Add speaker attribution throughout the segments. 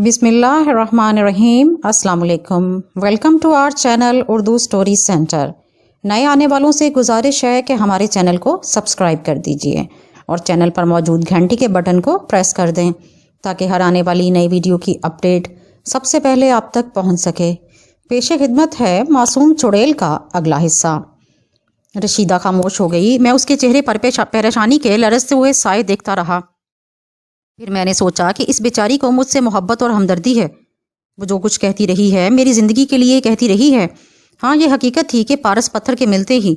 Speaker 1: بسم اللہ الرحمن الرحیم۔ السلام علیکم، welcome to our channel Urdu story centre. نئے آنے والوں سے گزارش ہے کہ ہمارے چینل کو سبسکرائب کر دیجئے اور چینل پر موجود گھنٹی کے بٹن کو پریس کر دیں تاکہ ہر آنے والی نئی ویڈیو کی اپڈیٹ سب سے پہلے آپ تک پہنچ سکے۔ پیش خدمت ہے معصوم چڑیل کا اگلا حصہ۔ رشیدہ خاموش ہو گئی۔ میں اس کے چہرے پر پریشانی کے لرزتے ہوئے سائے دیکھتا رہا۔ پھر میں نے سوچا کہ اس بیچاری کو مجھ سے محبت اور ہمدردی ہے۔ وہ جو کچھ کہتی رہی ہے میری زندگی کے لیے کہتی رہی ہے۔ ہاں، یہ حقیقت تھی کہ پارس پتھر کے ملتے ہی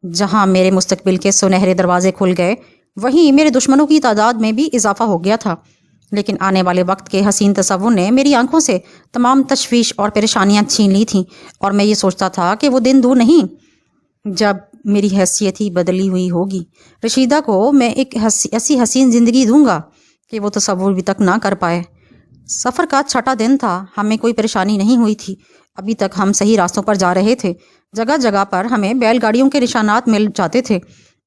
Speaker 1: جہاں میرے مستقبل کے سنہرے دروازے کھل گئے، وہیں میرے دشمنوں کی تعداد میں بھی اضافہ ہو گیا تھا۔ لیکن آنے والے وقت کے حسین تصور نے میری آنکھوں سے تمام تشویش اور پریشانیاں چھین لی تھیں، اور میں یہ سوچتا تھا کہ وہ دن دور نہیں جب میری حیثیت ہی بدلی ہوئی ہوگی۔ رشیدہ کو میں ایک ایسی حسین زندگی دوں گا کہ وہ تصور بھی تک نہ کر پائے۔ سفر کا چھٹا دن تھا، ہمیں کوئی پریشانی نہیں ہوئی تھی۔ ابھی تک ہم صحیح راستوں پر جا رہے تھے۔ جگہ جگہ پر ہمیں بیل گاڑیوں کے نشانات مل جاتے تھے۔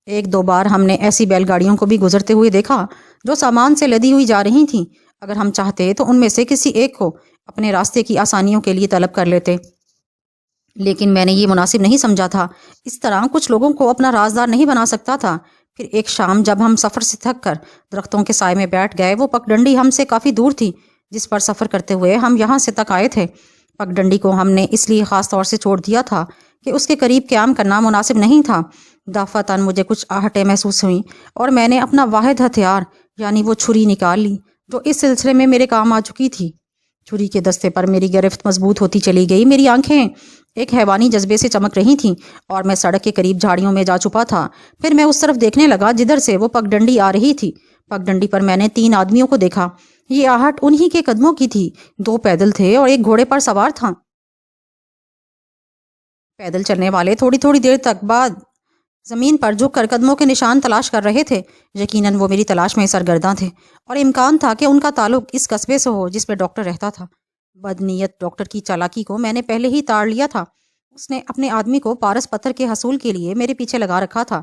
Speaker 1: ایک دو بار ہم نے ایسی بیل گاڑیوں کو بھی گزرتے ہوئے دیکھا جو سامان سے لدی ہوئی جا رہی تھیں۔ اگر ہم چاہتے تو ان میں سے کسی ایک کو اپنے راستے کی آسانیوں کے لیے طلب کر لیتے، لیکن میں نے یہ مناسب نہیں سمجھا تھا۔ اس طرح کچھ لوگوں کو اپنا رازدار نہیں بنا سکتا تھا۔ پھر ایک شام جب ہم سفر سے تھک کر درختوں کے سائے میں بیٹھ گئے، وہ پگڈنڈی ہم سے کافی دور تھی جس پر سفر کرتے ہوئے ہم یہاں سے تک آئے تھے۔ پگڈنڈی کو ہم نے اس لیے خاص طور سے چھوڑ دیا تھا کہ اس کے قریب قیام کرنا مناسب نہیں تھا۔ دفعتاً مجھے کچھ آہٹیں محسوس ہوئیں اور میں نے اپنا واحد ہتھیار یعنی وہ چھری نکال لی جو اس سلسلے میں میرے کام آ چکی تھی۔ چھری کے دستے پر میری گرفت مضبوط ہوتی چلی گئی۔ میری آنکھیں ایک حیوانی جذبے سے چمک رہی تھیں اور میں سڑک کے قریب جھاڑیوں میں جا چھپا تھا۔ پھر میں اس طرف دیکھنے لگا جدھر سے وہ پگڈنڈی آ رہی تھی۔ پگڈنڈی پر میں نے 3 آدمیوں کو دیکھا۔ یہ آہٹ انہی کے قدموں کی تھی۔ 2 پیدل تھے اور ایک گھوڑے پر سوار تھا۔ پیدل چلنے والے تھوڑی تھوڑی دیر تک بعد زمین پر جھک کر قدموں کے نشان تلاش کر رہے تھے۔ یقیناً وہ میری تلاش میں سرگرداں تھے اور امکان تھا کہ ان کا تعلق اس قصبے سے ہو جس میں ڈاکٹر رہتا تھا۔ بدنیت ڈاکٹر کی چالاکی کو میں نے پہلے ہی تاڑ لیا تھا۔ اس نے اپنے آدمی کو پارس پتھر کے حصول کے لیے میرے پیچھے لگا رکھا تھا،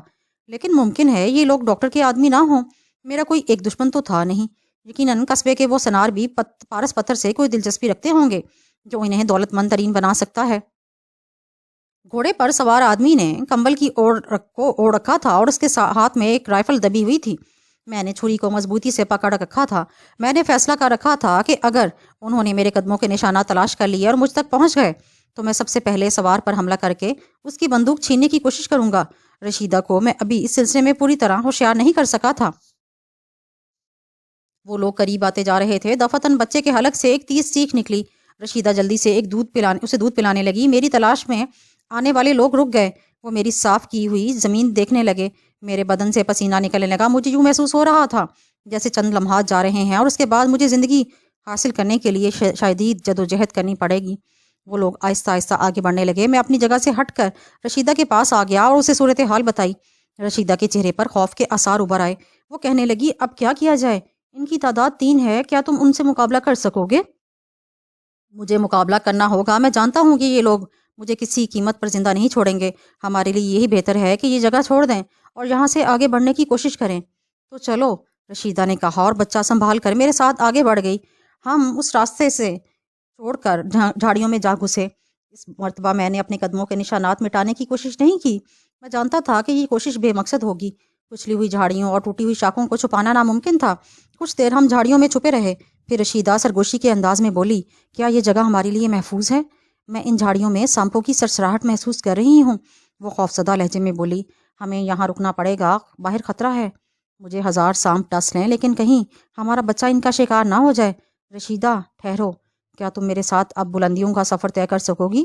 Speaker 1: لیکن ممکن ہے یہ لوگ ڈاکٹر کے آدمی نہ ہوں۔ میرا کوئی ایک دشمن تو تھا نہیں۔ یقیناً قصبے کے وہ سنار بھی پارس پتھر سے کوئی دلچسپی رکھتے ہوں گے جو انہیں دولت مند ترین بنا سکتا ہے۔ گھوڑے پر سوار آدمی نے کمبل کی اوڑھ رکھا تھا اور اس کے ہاتھ میں ایک رائفل دبی ہوئی تھی۔ میں نے چھری کو مضبوطی سے پکڑ رکھا تھا۔ میں نے فیصلہ کر رکھا تھا کہ اگر انہوں نے میرے قدموں کے نشانات تلاش کر لیے اور مجھ تک پہنچ گئے تو میں سب سے پہلے سوار پر حملہ کر کے اس کی بندوق چھیننے کی کوشش کروں گا۔ رشیدہ کو میں ابھی اس سلسلے میں پوری طرح ہوشیار نہیں کر سکا تھا۔ وہ لوگ قریب آتے جا رہے تھے۔ دفعتاً بچے کے حلق سے ایک تیز چیخ نکلی۔ رشیدہ جلدی سے اسے دودھ پلانے لگی۔ میری تلاش میں آنے والے لوگ رک گئے۔ وہ میری صاف کی ہوئی زمین دیکھنے لگے۔ میرے بدن سے پسینہ نکلنے لگا۔ مجھے یوں محسوس ہو رہا تھا جیسے چند لمحات جا رہے ہیں اور اس کے بعد مجھے زندگی حاصل کرنے کے لیے شدید جدوجہد کرنی پڑے گی۔ وہ لوگ آہستہ آہستہ آگے بڑھنے لگے۔ میں اپنی جگہ سے ہٹ کر رشیدہ کے پاس آ گیا اور اسے صورتحال بتائی۔ رشیدہ کے چہرے پر خوف کے آثار ابھر آئے۔ وہ کہنے لگی، اب کیا کیا جائے؟ ان کی تعداد 3 ہے، کیا تم ان سے مقابلہ کر سکو گے؟ مجھے مقابلہ کرنا ہوگا۔ میں جانتا ہوں کہ یہ لوگ مجھے کسی قیمت پر زندہ نہیں چھوڑیں گے۔ ہمارے لیے یہی بہتر ہے کہ یہ جگہ چھوڑ دیں اور یہاں سے آگے بڑھنے کی کوشش کریں۔ تو چلو، رشیدہ نے کہا اور بچہ سنبھال کر میرے ساتھ آگے بڑھ گئی۔ ہم اس راستے سے چھوڑ کر جھاڑیوں میں جا گھسے۔ اس مرتبہ میں نے اپنے قدموں کے نشانات مٹانے کی کوشش نہیں کی۔ میں جانتا تھا کہ یہ کوشش بے مقصد ہوگی۔ کچلی ہوئی جھاڑیوں اور ٹوٹی ہوئی شاخوں کو چھپانا ناممکن تھا۔ کچھ دیر ہم جھاڑیوں میں چھپے رہے۔ پھر رشیدہ سرگوشی کے انداز میں بولی، کیا یہ جگہ ہمارے لیے محفوظ ہے؟ میں ان جھاڑیوں میں سانپوں کی سرسراہٹ محسوس کر رہی ہوں۔ وہ خوفزدہ لہجے میں بولی، ہمیں یہاں رکنا پڑے گا، باہر خطرہ ہے۔ مجھے 1000 سانپ ڈس لیں لیکن کہیں ہمارا بچہ ان کا شکار نہ ہو جائے۔ رشیدہ، ٹھہرو، کیا تم میرے ساتھ اب بلندیوں کا سفر طے کر سکو گی؟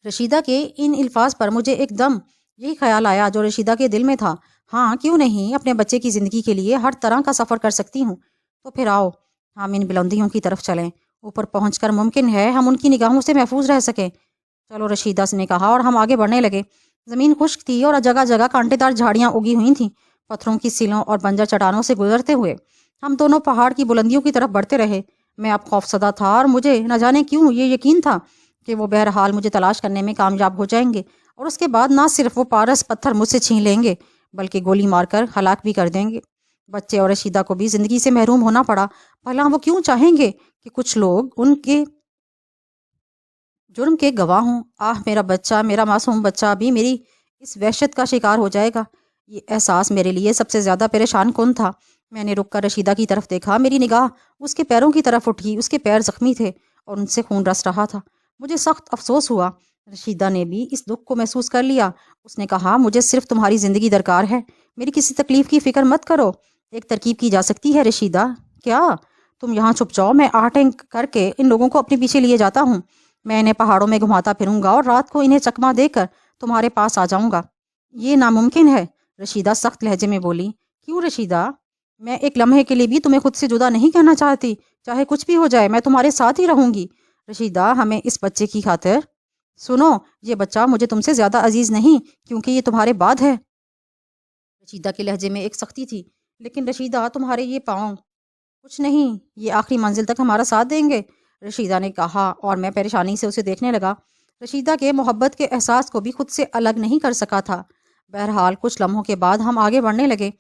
Speaker 1: رشیدہ کے ان الفاظ پر مجھے ایک دم یہی خیال آیا جو رشیدہ کے دل میں تھا۔ ہاں، کیوں نہیں، اپنے بچے کی زندگی کے لیے ہر طرح کا سفر کر سکتی ہوں۔ تو پھر آؤ ہم ان بلندیوں کی طرف چلیں۔ اوپر پہنچ کر ممکن ہے ہم ان کی نگاہوں سے محفوظ رہ سکیں۔ چلو، رشیدہ نے کہا اور ہم آگے بڑھنے لگے۔ زمین خشک تھی اور جگہ جگہ کانٹے دار جھاڑیاں اگی ہوئی تھیں۔ پتھروں کی سیلوں اور بنجر چٹانوں سے گزرتے ہوئے ہم دونوں پہاڑ کی بلندیوں کی طرف بڑھتے رہے۔ میں اب خوفزدہ تھا اور مجھے نہ جانے کیوں یہ یقین تھا کہ وہ بہرحال مجھے تلاش کرنے میں کامیاب ہو جائیں گے اور اس کے بعد نہ صرف وہ پارس پتھر مجھ سے چھین لیں گے بلکہ گولی مار کر ہلاک بھی کر دیں گے۔ بچے اور رشیدہ کو بھی زندگی سے محروم ہونا پڑا۔ بھلا وہ کیوں چاہیں گے کہ کچھ لوگ ان کے جرم کے گواہ ہوں۔ میرا بچہ، میرا معصوم بچہ بھی میری اس وحشت کا شکار ہو جائے گا۔ یہ احساس میرے لیے سب سے زیادہ پریشان کن تھا۔ میں نے رک کر رشیدہ کی طرف دیکھا۔ میری نگاہ اس کے پیروں کی طرف اٹھی۔ اس کے پیر زخمی تھے اور ان سے خون رس رہا تھا۔ مجھے سخت افسوس ہوا۔ رشیدہ نے بھی اس دکھ کو محسوس کر لیا۔ اس نے کہا، مجھے صرف تمہاری زندگی درکار ہے، میری کسی تکلیف کی فکر مت کرو۔ ایک ترکیب کی جا سکتی ہے رشیدہ۔ کیا؟ تم یہاں چھپ جاؤ، میں آہٹیں کر کے ان لوگوں کو اپنے پیچھے لیے جاتا ہوں۔ میں انہیں پہاڑوں میں گھماتا پھروں گا اور رات کو انہیں چکما دے کر تمہارے پاس آ جاؤں گا۔ یہ ناممکن ہے، رشیدہ سخت لہجے میں بولی۔ کیوں رشیدہ؟ میں ایک لمحے کے لیے بھی تمہیں خود سے جدا نہیں کرنا چاہتی۔ چاہے کچھ بھی ہو جائے، میں تمہارے ساتھ ہی رہوں گی۔ رشیدہ، ہمیں اس بچے کی خاطر سنو، یہ بچہ مجھے تم سے زیادہ عزیز نہیں، کیونکہ یہ تمہارے بعد ہے۔ رشیدہ کے لہجے میں ایک سختی تھی۔ لیکن رشیدہ، تمہارے یہ پاؤں کچھ نہیں، یہ آخری منزل تک ہمارا ساتھ دیں گے، رشیدہ نے کہا، اور میں پریشانی سے اسے دیکھنے لگا۔ رشیدہ کے محبت کے احساس کو بھی خود سے الگ نہیں کر سکا تھا۔ بہرحال کچھ لمحوں کے بعد ہم آگے بڑھنے لگے۔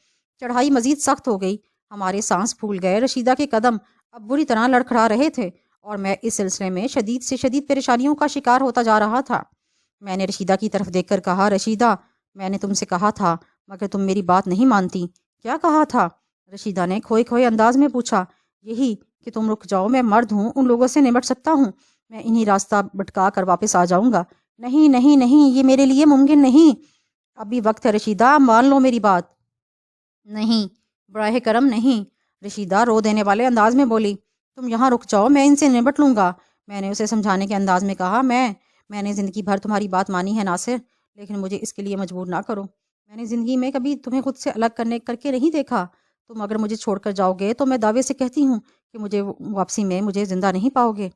Speaker 1: چڑھائی مزید سخت ہو گئی۔ ہمارے سانس پھول گئے۔ رشیدہ کے قدم اب بری طرح لڑکھڑا رہے تھے اور میں اس سلسلے میں شدید سے شدید پریشانیوں کا شکار ہوتا جا رہا تھا۔ میں نے رشیدہ کی طرف دیکھ کر کہا، رشیدہ، میں نے تم سے کہا تھا، مگر تم میری بات نہیں مانتی۔ کیا کہا تھا؟ رشیدہ نے کھوئے کھوئے انداز میں پوچھا۔ یہی کہ تم رک جاؤ، میں مرد ہوں، ان لوگوں سے نمٹ سکتا ہوں، میں انہی راستہ بھٹکا کر واپس آ جاؤں گا۔ نہیں نہیں نہیں، یہ میرے لیے ممکن نہیں۔ ابھی وقت ہے رشیدہ، مان لو میری بات۔ نہیں، براہ کرم نہیں، رشیدہ رو دینے والے انداز میں بولی۔ تم یہاں رک جاؤ، میں ان سے نمٹ لوں گا۔ میں نے اسے سمجھانے کے انداز میں کہا، میں نے زندگی بھر تمہاری بات مانی ہے ناصر، لیکن مجھے اس کے لیے مجبور نہ کرو۔ میں نے زندگی میں کبھی تمہیں خود سے الگ کر کے نہیں دیکھا۔ تم اگر مجھے چھوڑ کر جاؤ گے تو میں دعوے سے کہتی ہوں کہ مجھے واپسی میں مجھے زندہ نہیں پاؤ گے۔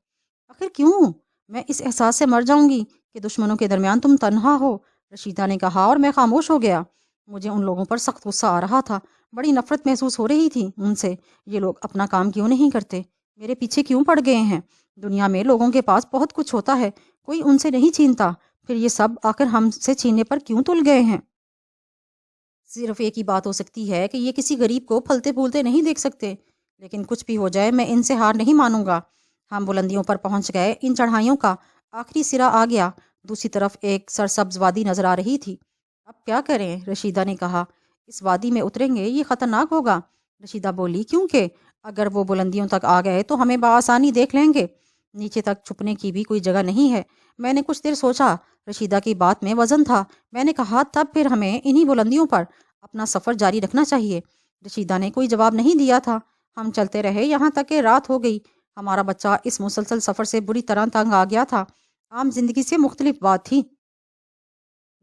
Speaker 1: آخر کیوں؟ میں اس احساس سے مر جاؤں گی کہ دشمنوں کے درمیان تم تنہا ہو، رشیدہ نے کہا، اور میں خاموش ہو گیا۔ مجھے ان لوگوں پر سخت غصہ آ رہا تھا، بڑی نفرت محسوس ہو رہی تھی ان سے۔ یہ لوگ اپنا کام کیوں نہیں کرتے؟ میرے پیچھے کیوں پڑ گئے ہیں؟ دنیا میں لوگوں کے پاس بہت کچھ ہوتا ہے، کوئی ان سے نہیں چھینتا، پھر یہ سب آخر ہم سے چھیننے پر کیوں تل گئے ہیں؟ صرف ایک ہی بات ہو سکتی ہے کہ یہ کسی غریب کو پھلتے پھولتے نہیں دیکھ سکتے، لیکن کچھ بھی ہو جائے میں ان سے ہار نہیں مانوں گا۔ ہم بلندیوں پر پہنچ گئے۔ ان چڑھائیوں کا آخری سرا آ گیا۔ دوسری طرف ایک سرسبز وادی نظر آ رہی تھی۔ اب کیا کریں؟ رشیدہ نے کہا۔ اس وادی میں اتریں گے، یہ خطرناک ہوگا، رشیدہ بولی۔ کیونکہ اگر وہ بلندیوں تک آ گئے تو ہمیں بآسانی دیکھ لیں گے، نیچے تک چھپنے کی بھی کوئی جگہ نہیں ہے۔ میں نے کچھ دیر سوچا، رشیدہ کی بات میں وزن تھا۔ میں نے کہا، تب پھر ہمیں انہی بلندیوں پر اپنا سفر جاری رکھنا چاہیے۔ رشیدہ نے کوئی جواب نہیں دیا تھا۔ ہم چلتے رہے یہاں تک کہ رات ہو گئی۔ ہمارا بچہ اس مسلسل سفر سے بری طرح تنگ آ گیا تھا۔ عام زندگی سے مختلف بات تھی۔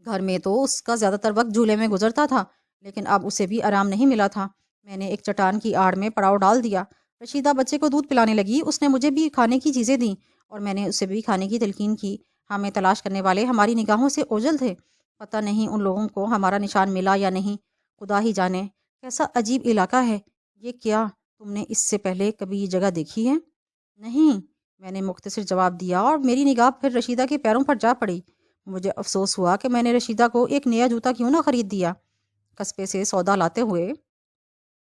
Speaker 1: گھر میں تو اس کا زیادہ تر وقت جھولے میں گزرتا تھا، لیکن اب اسے بھی آرام نہیں ملا تھا۔ میں نے ایک چٹان کی آڑ میں پڑاؤ ڈال دیا۔ رشیدہ بچے کو دودھ پلانے لگی۔ اس نے مجھے بھی کھانے کی چیزیں دیں اور میں نے اسے بھی کھانے کی تلقین کی۔ ہمیں تلاش کرنے والے ہماری نگاہوں سے اوجھل تھے۔ پتہ نہیں ان لوگوں کو ہمارا نشان ملا یا نہیں، خدا ہی جانے۔ کیسا عجیب علاقہ ہے یہ! کیا تم نے اس سے پہلے کبھی یہ جگہ دیکھی ہے؟ نہیں، میں نے مختصر جواب دیا اور میری نگاہ پھر رشیدہ کے پیروں پر جا پڑی۔ مجھے افسوس ہوا کہ میں نے رشیدہ کو ایک نیا جوتا کیوں نہ خرید دیا۔ قصبے سے سودا لاتے ہوئے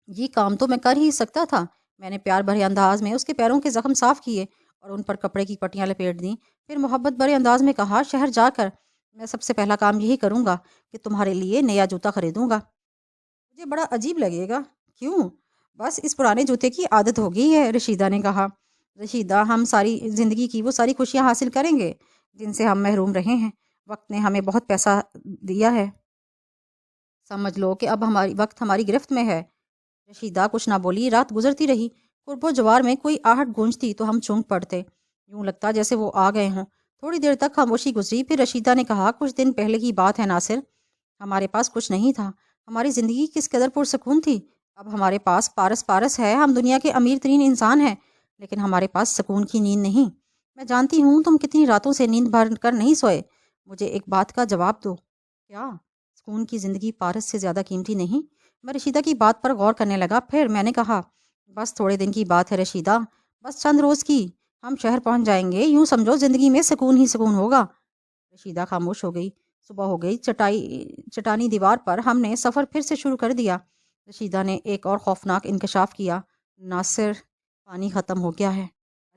Speaker 1: یہ کام تو میں کر ہی سکتا تھا۔ میں نے پیار بھرے انداز میں اس کے پیروں کے زخم صاف کیے اور ان پر کپڑے کی پٹیاں لپیٹ دیں۔ پھر محبت بھرے انداز میں کہا، شہر جا کر میں سب سے پہلا کام یہی کروں گا کہ تمہارے لیے نیا جوتا خریدوں گا۔ مجھے بڑا عجیب لگے گا۔ کیوں؟ بس اس پرانے جوتے کی عادت ہو گئی ہے، رشیدہ نے کہا۔ رشیدہ، ہم ساری زندگی کی وہ ساری خوشیاں حاصل کریں گے جن سے ہم محروم رہے ہیں۔ وقت نے ہمیں بہت پیسہ دیا ہے، سمجھ لو کہ اب وقت ہماری گرفت میں ہے۔ رشیدہ کچھ نہ بولی۔ رات گزرتی رہی۔ قرب و جوار میں کوئی آہٹ گونجتی تو ہم چونک پڑتے، یوں لگتا جیسے وہ آ گئے ہوں۔ تھوڑی دیر تک خاموشی گزری، پھر رشیدہ نے کہا، کچھ دن پہلے کی بات ہے ناصر، ہمارے پاس کچھ نہیں تھا، ہماری زندگی کس قدر پرسکون تھی۔ اب ہمارے پاس پارس ہے، ہم دنیا کے امیر ترین انسان ہیں، لیکن ہمارے پاس سکون کی نیند نہیں۔ میں جانتی ہوں تم کتنی راتوں سے نیند بھر کر نہیں سوئے۔ مجھے ایک بات کا جواب دو، کیا سکون کی زندگی پارس سے زیادہ قیمتی نہیں؟ میں رشیدہ کی بات پر غور کرنے لگا۔ پھر میں نے کہا، بس تھوڑے دن کی بات ہے رشیدہ، بس چند روز کی، ہم شہر پہنچ جائیں گے، یوں سمجھو زندگی میں سکون ہی سکون ہوگا۔ رشیدہ خاموش ہو گئی۔ صبح ہو گئی۔ چٹانی دیوار پر ہم نے سفر پھر سے شروع کر دیا۔ رشیدہ نے ایک اور خوفناک انکشاف کیا، ناصر، پانی ختم ہو گیا ہے۔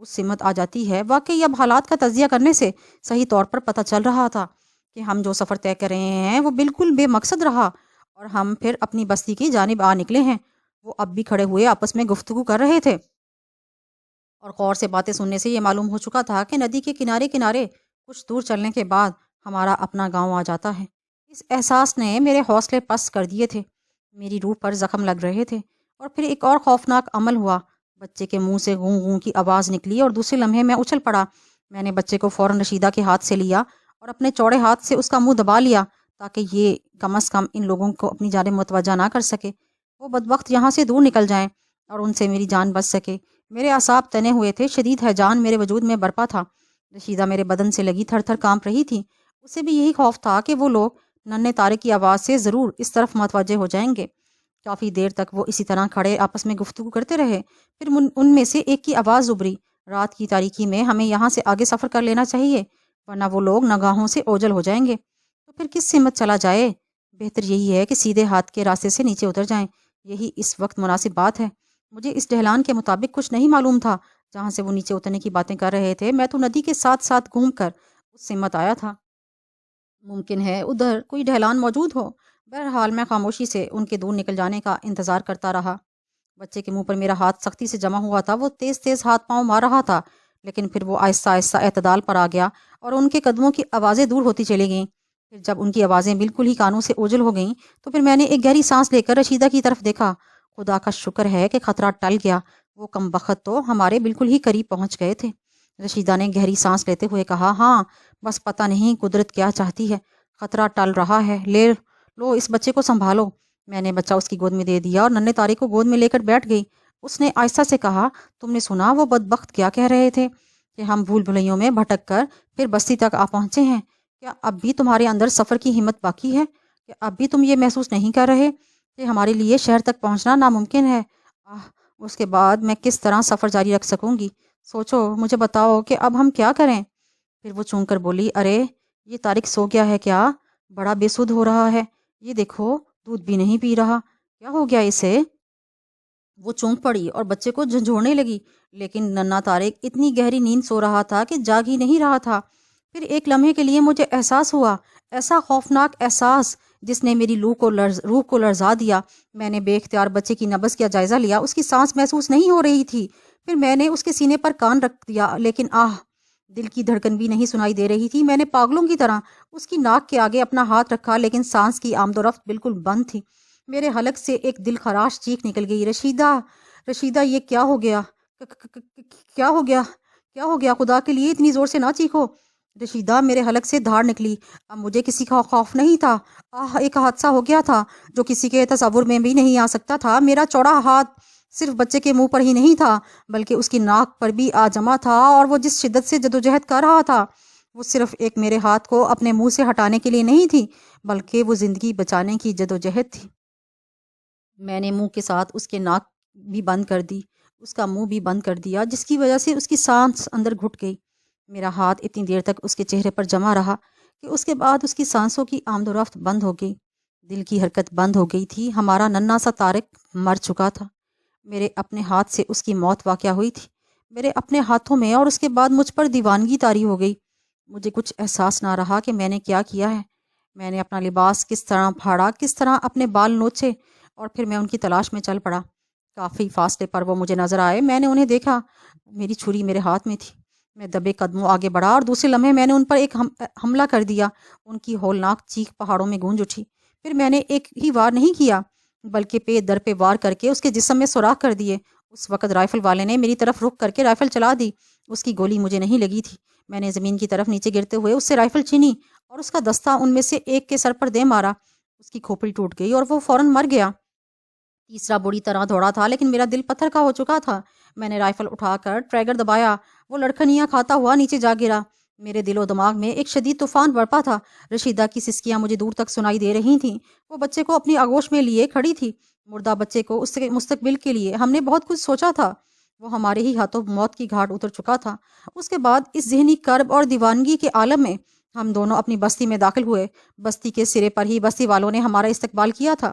Speaker 1: اس سمت آ جاتی ہے۔ واقعی اب حالات کا تجزیہ کرنے سے صحیح طور پر پتہ چل رہا تھا کہ ہم جو سفر طے کر رہے ہیں وہ بالکل بے مقصد رہا اور ہم پھر اپنی بستی کی جانب آ نکلے ہیں۔ وہ اب بھی کھڑے ہوئے آپس میں گفتگو کر رہے تھے اور غور سے باتیں سننے سے یہ معلوم ہو چکا تھا کہ ندی کے کنارے کنارے کچھ دور چلنے کے بعد ہمارا اپنا گاؤں آ جاتا ہے۔ اس احساس نے میرے حوصلے پست کر دیے تھے، میری روح پر زخم لگ رہے تھے۔ اور پھر ایک اور خوفناک عمل ہوا، بچے کے منہ سے گوں گوں کی آواز نکلی اور دوسرے لمحے میں اچھل پڑا۔ میں نے بچے کو فوراً رشیدہ کے ہاتھ سے لیا اور اپنے چوڑے ہاتھ سے اس کا منہ دبا لیا تاکہ یہ کم از کم ان لوگوں کو اپنی جانب متوجہ نہ کر سکے، وہ بدبخت یہاں سے دور نکل جائیں اور ان سے میری جان بچ سکے۔ میرے اعصاب تنے ہوئے تھے، شدید ہیجان میرے وجود میں برپا تھا۔ رشیدہ میرے بدن سے لگی تھر تھر کانپ رہی تھی، اسے بھی یہی خوف تھا کہ وہ لوگ ننھے طارق کی آواز سے ضرور اس طرف متوجہ ہو جائیں گے۔ کافی دیر تک وہ اسی طرح کھڑے آپس میں گفتگو کرتے رہے، پھر ان میں سے ایک کی آواز ابھری، رات کی تاریکی میں ہمیں یہاں سے آگے سفر کر لینا چاہیے ورنہ وہ لوگ نگاہوں سے اوجھل ہو جائیں گے۔ تو پھر کس سمت چلا جائے؟ بہتر یہی ہے کہ سیدھے ہاتھ کے راستے سے نیچے اتر جائیں، یہی اس وقت مناسب بات ہے۔ مجھے اس ڈھلان کے مطابق کچھ نہیں معلوم تھا جہاں سے وہ نیچے اترنے کی باتیں کر رہے تھے۔ میں تو ندی کے ساتھ ساتھ گھوم کر اس سمت آیا تھا، ممکن ہے ادھر کوئی ڈھلان موجود ہو۔ بہرحال میں خاموشی سے ان کے دور نکل جانے کا انتظار کرتا رہا۔ بچے کے منہ پر میرا ہاتھ سختی سے جمع ہوا تھا، وہ تیز تیز ہاتھ پاؤں مار رہا تھا، لیکن پھر وہ آہستہ آہستہ اعتدال پر آ گیا اور ان کے قدموں کی آوازیں دور ہوتی چلی گئیں۔ پھر جب ان کی آوازیں بالکل ہی کانوں سے اوجھل ہو گئیں تو پھر میں نے ایک گہری سانس لے کر رشیدہ کی طرف دیکھا۔ خدا کا شکر ہے کہ خطرہ ٹل گیا، وہ کم بخت تو ہمارے بالکل ہی قریب پہنچ گئے تھے۔ رشیدہ نے گہری سانس لیتے ہوئے کہا، ہاں بس پتہ نہیں قدرت کیا چاہتی ہے، خطرہ ٹل رہا ہے، لے لو اس بچے کو سنبھالو۔ میں نے بچہ اس کی گود میں دے دیا اور ننھے طارق کو گود میں لے کر بیٹھ گئی۔ اس نے آہستہ سے کہا، تم نے سنا وہ بدبخت کیا کہہ رہے تھے کہ ہم بھول بھلیوں میں بھٹک کر پھر بستی تک آ پہنچے ہیں؟ کیا اب بھی تمہارے اندر سفر کی ہمت باقی ہے؟ کیا اب بھی تم یہ محسوس نہیں کر رہے کہ ہمارے لیے شہر تک پہنچنا ناممکن ہے؟ اس کے بعد میں کس طرح سفر جاری رکھ سکوں گی؟ سوچو، مجھے بتاؤ کہ اب ہم کیا کریں؟ پھر وہ چونک کر بولی، ارے یہ طارق سو گیا ہے کیا؟ بڑا بے سدھ ہو رہا ہے، یہ دیکھو دودھ بھی نہیں پی رہا، کیا ہو گیا اسے؟ وہ چونک پڑی اور بچے کو جھنجھوڑنے لگی، لیکن ننھا طارق اتنی گہری نیند سو رہا تھا کہ جاگ ہی نہیں رہا تھا۔ پھر ایک لمحے کے لیے مجھے احساس ہوا، ایسا خوفناک احساس جس نے میری روح کو لرزا دیا۔ میں نے بے اختیار بچے کی نبض کا جائزہ لیا، اس کی سانس محسوس نہیں ہو رہی تھی۔ پھر میں نے اس کے سینے پر کان رکھ دیا، لیکن دل کی دھڑکن بھی نہیں سنائی دے رہی تھی۔ میں نے پاگلوں کی طرح اس کی ناک کے آگے اپنا ہاتھ رکھا، لیکن سانس کی آمد و رفت بالکل بند تھی۔ میرے حلق سے ایک دل خراش چیخ نکل گئی، رشیدہ، رشیدہ، یہ کیا ہو گیا؟ کیا ہو گیا؟ کیا ہو گیا؟ خدا کے لیے اتنی زور سے نہ چیخو۔ رشیدہ، میرے حلق سے دھاڑ نکلی۔ اب مجھے کسی کا خوف نہیں تھا، ایک حادثہ ہو گیا تھا جو کسی کے تصور میں بھی نہیں آ سکتا تھا۔ میرا چوڑا ہاتھ صرف بچے کے منہ پر ہی نہیں تھا بلکہ اس کی ناک پر بھی آ جمع تھا، اور وہ جس شدت سے جدوجہد کر رہا تھا وہ صرف ایک میرے ہاتھ کو اپنے منہ سے ہٹانے کے لیے نہیں تھی، بلکہ وہ زندگی بچانے کی جدوجہد تھی۔ میں نے منہ کے ساتھ اس کے ناک بھی بند کر دی، اس کا منہ بھی بند کر دیا، جس کی وجہ سے اس کی سانس اندر گھٹ گئی۔ میرا ہاتھ اتنی دیر تک اس کے چہرے پر جمع رہا کہ اس کے بعد اس کی سانسوں کی آمد و رفت بند ہو گئی، دل کی حرکت بند ہو گئی تھی۔ ہمارا ننھا سا طارق مر چکا تھا، میرے اپنے ہاتھ سے اس کی موت واقع ہوئی تھی، میرے اپنے ہاتھوں میں، اور اس کے بعد مجھ پر دیوانگی طاری ہو گئی۔ مجھے کچھ احساس نہ رہا کہ میں نے کیا کیا ہے۔ میں نے اپنا لباس کس طرح پھاڑا، کس طرح اپنے بال نوچے، اور پھر میں ان کی تلاش میں چل پڑا۔ کافی فاصلے پر وہ مجھے نظر آئے، میں نے انہیں دیکھا، میری چھری میرے ہاتھ میں تھی۔ میں دبے قدموں آگے بڑھا اور دوسرے لمحے میں نے ان پر ایک حملہ کر دیا۔ ان کی ہولناک چیخ پہاڑوں میں گونج اٹھی۔ پھر میں نے ایک ہی وار نہیں کیا بلکہ پے در پہ وار کر کے اس کے جسم میں سوراخ کر دیے۔ اس وقت رائفل والے نے میری طرف رخ کر کے رائفل چلا دی۔ اس کی گولی مجھے نہیں لگی تھی۔ میں نے زمین کی طرف نیچے گرتے ہوئے اس سے رائفل چھینی اور اس کا دستہ ان میں سے ایک کے سر پر دے مارا۔ اس کی کھوپڑی ٹوٹ گئی اور وہ فوراً مر گیا۔ تیسرا بری طرح دوڑا تھا، لیکن میرا دل پتھر کا ہو چکا تھا۔ میں نے رائفل اٹھا کر ٹریگر دبایا، وہ لڑکھنیاں کھاتا ہوا نیچے جا گرا۔ میرے دل و دماغ میں ایک شدید طوفان برپا تھا۔ رشیدہ کی سسکیاں مجھے دور تک سنائی دے رہی تھیں۔ وہ بچے کو اپنی آغوش میں لیے کھڑی تھی، مردہ بچے کو اس کے مستقبل کے لیے ہم نے بہت کچھ سوچا تھا، وہ ہمارے ہی ہاتھوں موت کی گھاٹ اتر چکا تھا۔ اس کے بعد اس ذہنی کرب اور دیوانگی کے عالم میں ہم دونوں اپنی بستی میں داخل ہوئے۔ بستی کے سرے پر ہی بستی والوں نے ہمارا استقبال کیا تھا۔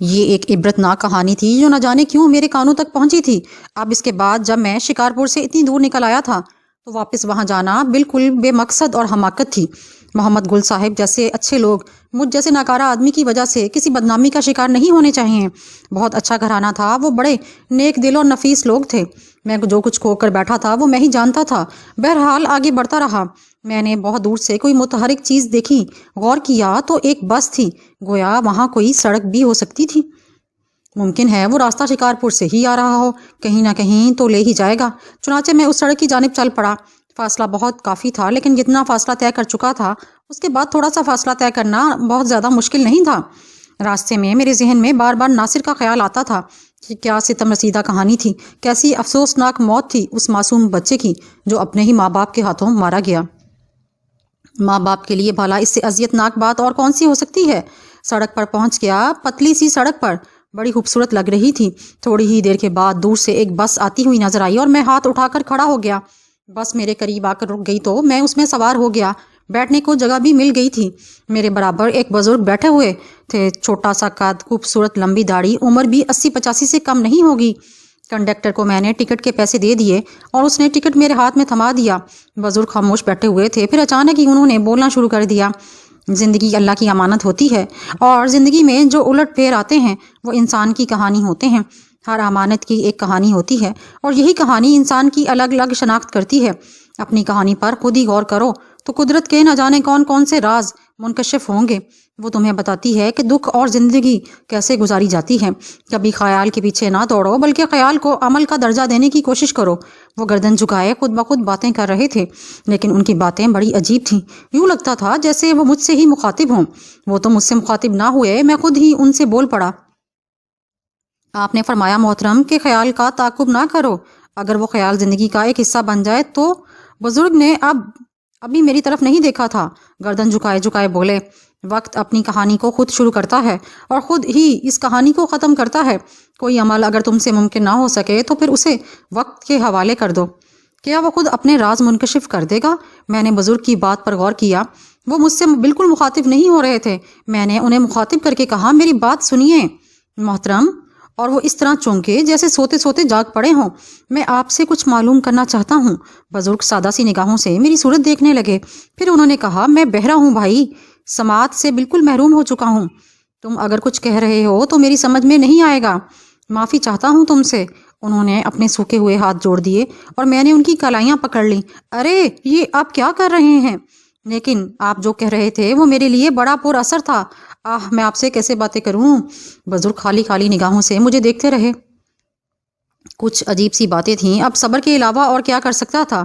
Speaker 1: یہ ایک عبرتناک کہانی تھی جو نہ جانے کیوں میرے کانوں تک پہنچی تھی۔ اب اس کے بعد جب میں شکارپور سے اتنی دور نکل آیا تھا تو واپس وہاں جانا بالکل بے مقصد اور حماقت تھی۔ محمد گل صاحب جیسے اچھے لوگ مجھ جیسے ناکارہ آدمی کی وجہ سے کسی بدنامی کا شکار نہیں ہونے چاہیے۔ بہت اچھا گھرانہ تھا، وہ بڑے نیک دل اور نفیس لوگ تھے۔ میں جو کچھ کھو کر بیٹھا تھا وہ میں ہی جانتا تھا۔ بہرحال آگے بڑھتا رہا۔ میں نے بہت دور سے کوئی متحرک چیز دیکھی، غور کیا تو ایک بس تھی، گویا وہاں کوئی سڑک بھی ہو سکتی تھی۔ ممکن ہے وہ راستہ شکارپور سے ہی آ رہا ہو، کہیں نہ کہیں تو لے ہی جائے گا۔ چنانچہ میں اس سڑک کی جانب چل پڑا۔ فاصلہ بہت کافی تھا، لیکن جتنا فاصلہ طے کر چکا تھا اس کے بعد تھوڑا سا فاصلہ طے کرنا بہت زیادہ مشکل نہیں تھا۔ راستے میں میرے ذہن میں بار بار ناصر کا خیال آتا تھا کہ کیا ستم رسیدہ کہانی تھی، کیسی افسوسناک موت تھی اس معصوم بچے کی جو اپنے ہی ماں باپ کے ہاتھوں مارا گیا۔ ماں باپ کے لیے بھلا اس سے اذیت ناک بات اور کون سی ہو سکتی ہے۔ سڑک پر پہنچ گیا، پتلی سی سڑک پر، بڑی خوبصورت لگ رہی تھی۔ تھوڑی ہی دیر کے بعد دور سے ایک بس آتی ہوئی نظر آئی اور میں ہاتھ اٹھا کر کھڑا ہو گیا۔ بس میرے قریب آ کر رک گئی تو میں اس میں سوار ہو گیا۔ بیٹھنے کو جگہ بھی مل گئی تھی۔ میرے برابر ایک بزرگ بیٹھے ہوئے تھے، چھوٹا سا قد، خوبصورت لمبی داڑھی، عمر بھی 80-85 سے کم نہیں ہوگی۔ کنڈکٹر کو میں نے ٹکٹ کے پیسے دے دیے اور اس نے ٹکٹ میرے ہاتھ میں تھما دیا۔ بزرگ خاموش بیٹھے ہوئے تھے، پھر اچانک ہی انہوں نے بولنا شروع کر دیا۔ زندگی اللہ کی امانت ہوتی ہے اور زندگی میں جو الٹ پھیر آتے ہیں وہ انسان کی کہانی ہوتے ہیں۔ ہر امانت کی ایک کہانی ہوتی ہے اور یہی کہانی انسان کی الگ الگ شناخت کرتی ہے۔ اپنی کہانی پر خود ہی غور کرو تو قدرت کے نہ جانے کون کون سے راز منکشف ہوں گے۔ وہ تمہیں بتاتی ہے کہ دکھ اور زندگی کیسے گزاری جاتی ہے۔ کبھی خیال کے پیچھے نہ دوڑو بلکہ خیال کو عمل کا درجہ دینے کی کوشش کرو۔ وہ گردن جھکائے خود بخود باتیں کر رہے تھے، لیکن ان کی باتیں بڑی عجیب تھیں۔ یوں لگتا تھا جیسے وہ مجھ سے ہی مخاطب ہوں۔ وہ تو مجھ سے مخاطب نہ ہوئے، میں خود ہی ان سے بول پڑا۔ آپ نے فرمایا محترم کہ خیال کا تعاقب نہ کرو، اگر وہ خیال زندگی کا ایک حصہ بن جائے تو۔ بزرگ نے ابھی میری طرف نہیں دیکھا تھا، گردن جھکائے جھکائے بولے، وقت اپنی کہانی کو خود شروع کرتا ہے اور خود ہی اس کہانی کو ختم کرتا ہے۔ کوئی عمل اگر تم سے ممکن نہ ہو سکے تو پھر اسے وقت کے حوالے کر دو۔ کیا وہ خود اپنے راز منکشف کر دے گا؟ میں نے بزرگ کی بات پر غور کیا۔ وہ مجھ سے بالکل مخاطب نہیں ہو رہے تھے۔ میں نے انہیں مخاطب کر کے کہا، میری بات سنیے محترم، اور وہ اس طرح چونکے جیسے سوتے سوتے جاگ پڑے ہوں۔ میں آپ سے کچھ معلوم کرنا چاہتا ہوں۔ بزرگ سادہ سی نگاہوں سے میری صورت دیکھنے لگے، پھر انہوں نے کہا، میں بہرا ہوں بھائی، سماعت سے بالکل محروم ہو چکا ہوں۔ تم اگر کچھ کہہ رہے ہو تو میری سمجھ میں نہیں آئے گا، معافی چاہتا ہوں تم سے۔ انہوں نے اپنے سوکھے ہوئے ہاتھ جوڑ دیے اور میں نے ان کی کلائیاں پکڑ لیں۔ ارے یہ آپ کیا کر رہے ہیں؟ لیکن آپ جو کہہ رہے تھے وہ میرے لیے بڑا پر اثر تھا۔ میں آپ سے کیسے باتیں کروں؟ بزرگ خالی خالی نگاہوں سے مجھے دیکھتے رہے۔ کچھ عجیب سی باتیں تھیں، اب صبر کے علاوہ اور کیا کر سکتا تھا؟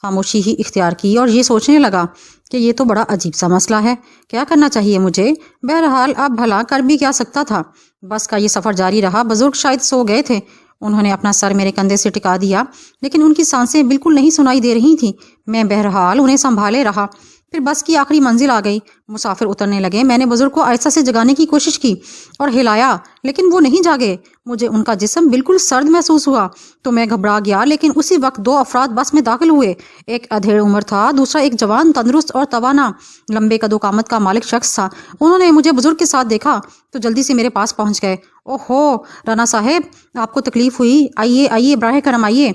Speaker 1: خاموشی ہی اختیار کی اور یہ سوچنے لگا کہ یہ تو بڑا عجیب سا مسئلہ ہے، کیا کرنا چاہیے مجھے؟ بہرحال اب بھلا کر بھی کیا سکتا تھا؟ بس کا یہ سفر جاری رہا۔ بزرگ شاید سو گئے تھے۔ انہوں نے اپنا سر میرے کندھے سے ٹکا دیا، لیکن ان کی سانسیں بالکل نہیں سنائی دے رہی تھیں۔ میں بہرحال انہیں سنبھالے رہا۔ پھر بس کی آخری منزل آ گئی، مسافر اترنے لگے۔ میں نے بزرگ کو آہستہ سے جگانے کی کوشش کی اور ہلایا، لیکن وہ نہیں جاگے۔ مجھے ان کا جسم بالکل سرد محسوس ہوا تو میں گھبرا گیا، لیکن اسی وقت دو افراد بس میں داخل ہوئے۔ ایک ادھیڑ عمر تھا، دوسرا ایک جوان، تندرست اور توانا، لمبے قد و قامت کا مالک شخص تھا۔ انہوں نے مجھے بزرگ کے ساتھ دیکھا تو جلدی سے میرے پاس پہنچ گئے۔ اوہو رانا صاحب، آپ کو تکلیف ہوئی؟ آئیے آئیے، براہ کرم آئیے۔